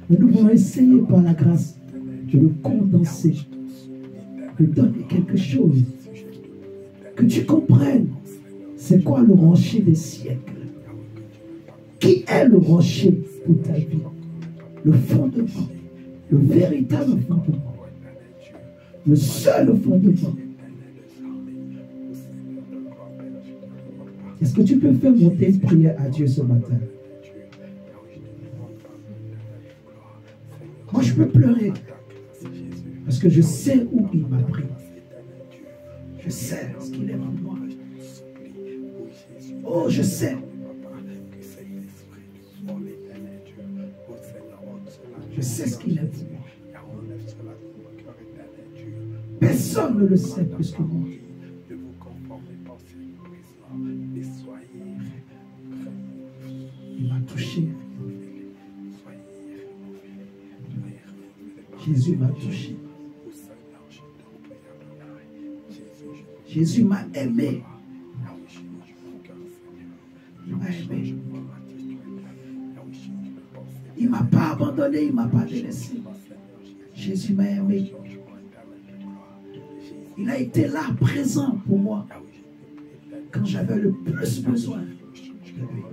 Mais nous allons essayer par la grâce de le condenser, de donner quelque chose, que tu comprennes c'est quoi le rocher des siècles. Qui est le rocher pour ta vie? Le fondement, le véritable fondement, le seul fondement. Est-ce que tu peux faire monter une prière à Dieu ce matin? Moi, je peux pleurer parce que je sais où il m'a pris. Je sais ce qu'il est pour moi. Oh, je sais. Je sais ce qu'il est pour moi. Personne ne le sait plus que moi. Il m'a touché. Jésus m'a touché. Jésus m'a aimé. Il m'a aimé. Il ne m'a pas abandonné, il ne m'a pas délaissé. Jésus m'a aimé. Il a été là, présent pour moi, quand j'avais le plus besoin de lui.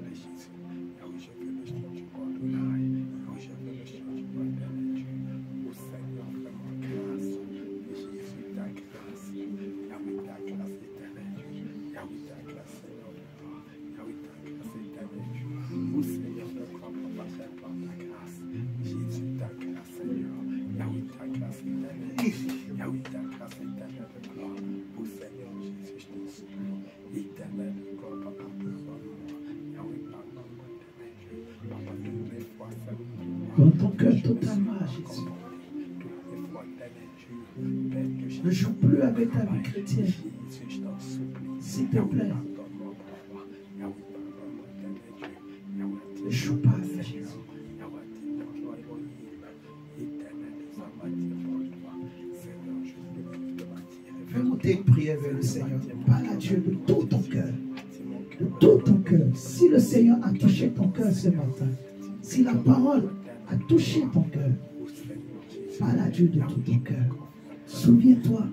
Dans ton cœur totalement à Jésus. Ne joue plus avec ta vie chrétienne. S'il te plaît. Ne joue pas avec Jésus. Fais monter une prière vers le Seigneur. Parle à Dieu de tout ton cœur. De tout ton cœur. Si le Seigneur a touché ton cœur ce matin, si la parole a touché ton cœur, parle à Dieu de tout ton cœur. Souviens-toi,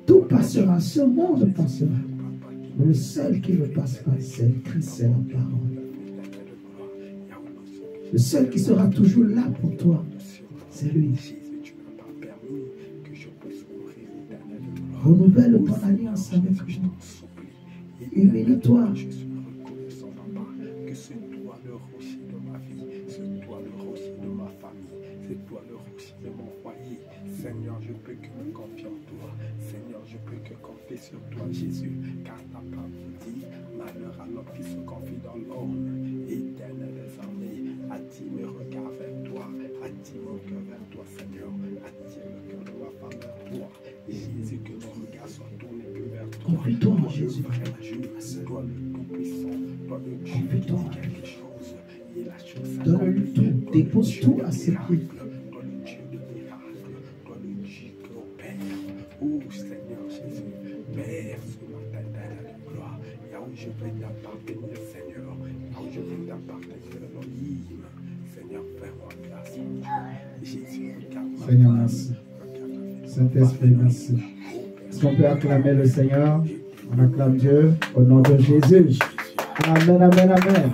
tout passera, ce monde passera. Mais le seul qui ne passe pas, c'est le Christ, c'est la parole. Le seul qui sera toujours là pour toi, c'est lui. Renouvelle ton alliance avec lui. Humilie-toi. Seigneur, je peux que me confier en toi. Seigneur, je peux que compter sur toi, Jésus. Car ta parole dit, malheur à l'homme qui se confie dans l'homme. Éternel des armées, attire mes regards vers toi. Attire mon cœur vers toi, Seigneur. Attire le cœur de ma femme vers toi. Jésus, que mon regard soit tourné que vers toi. Confie-toi en Jésus. Toi le tout-puissant. Toi le Dieu qui dit quelque chose. Et la chose donne-lui tout. Dépose tout à ses pieds. Oh Seigneur Jésus, Père, ce matin dans la gloire, là où je vais t'appartenir, Seigneur, là où je vais t'appartenir, Elohim, Seigneur, fais-moi grâce, Jésus, regarde-moi. Seigneur, merci. Saint-Esprit, merci. Est-ce qu'on peut acclamer le Seigneur? On acclame Dieu au nom de Jésus. Amen, amen, amen.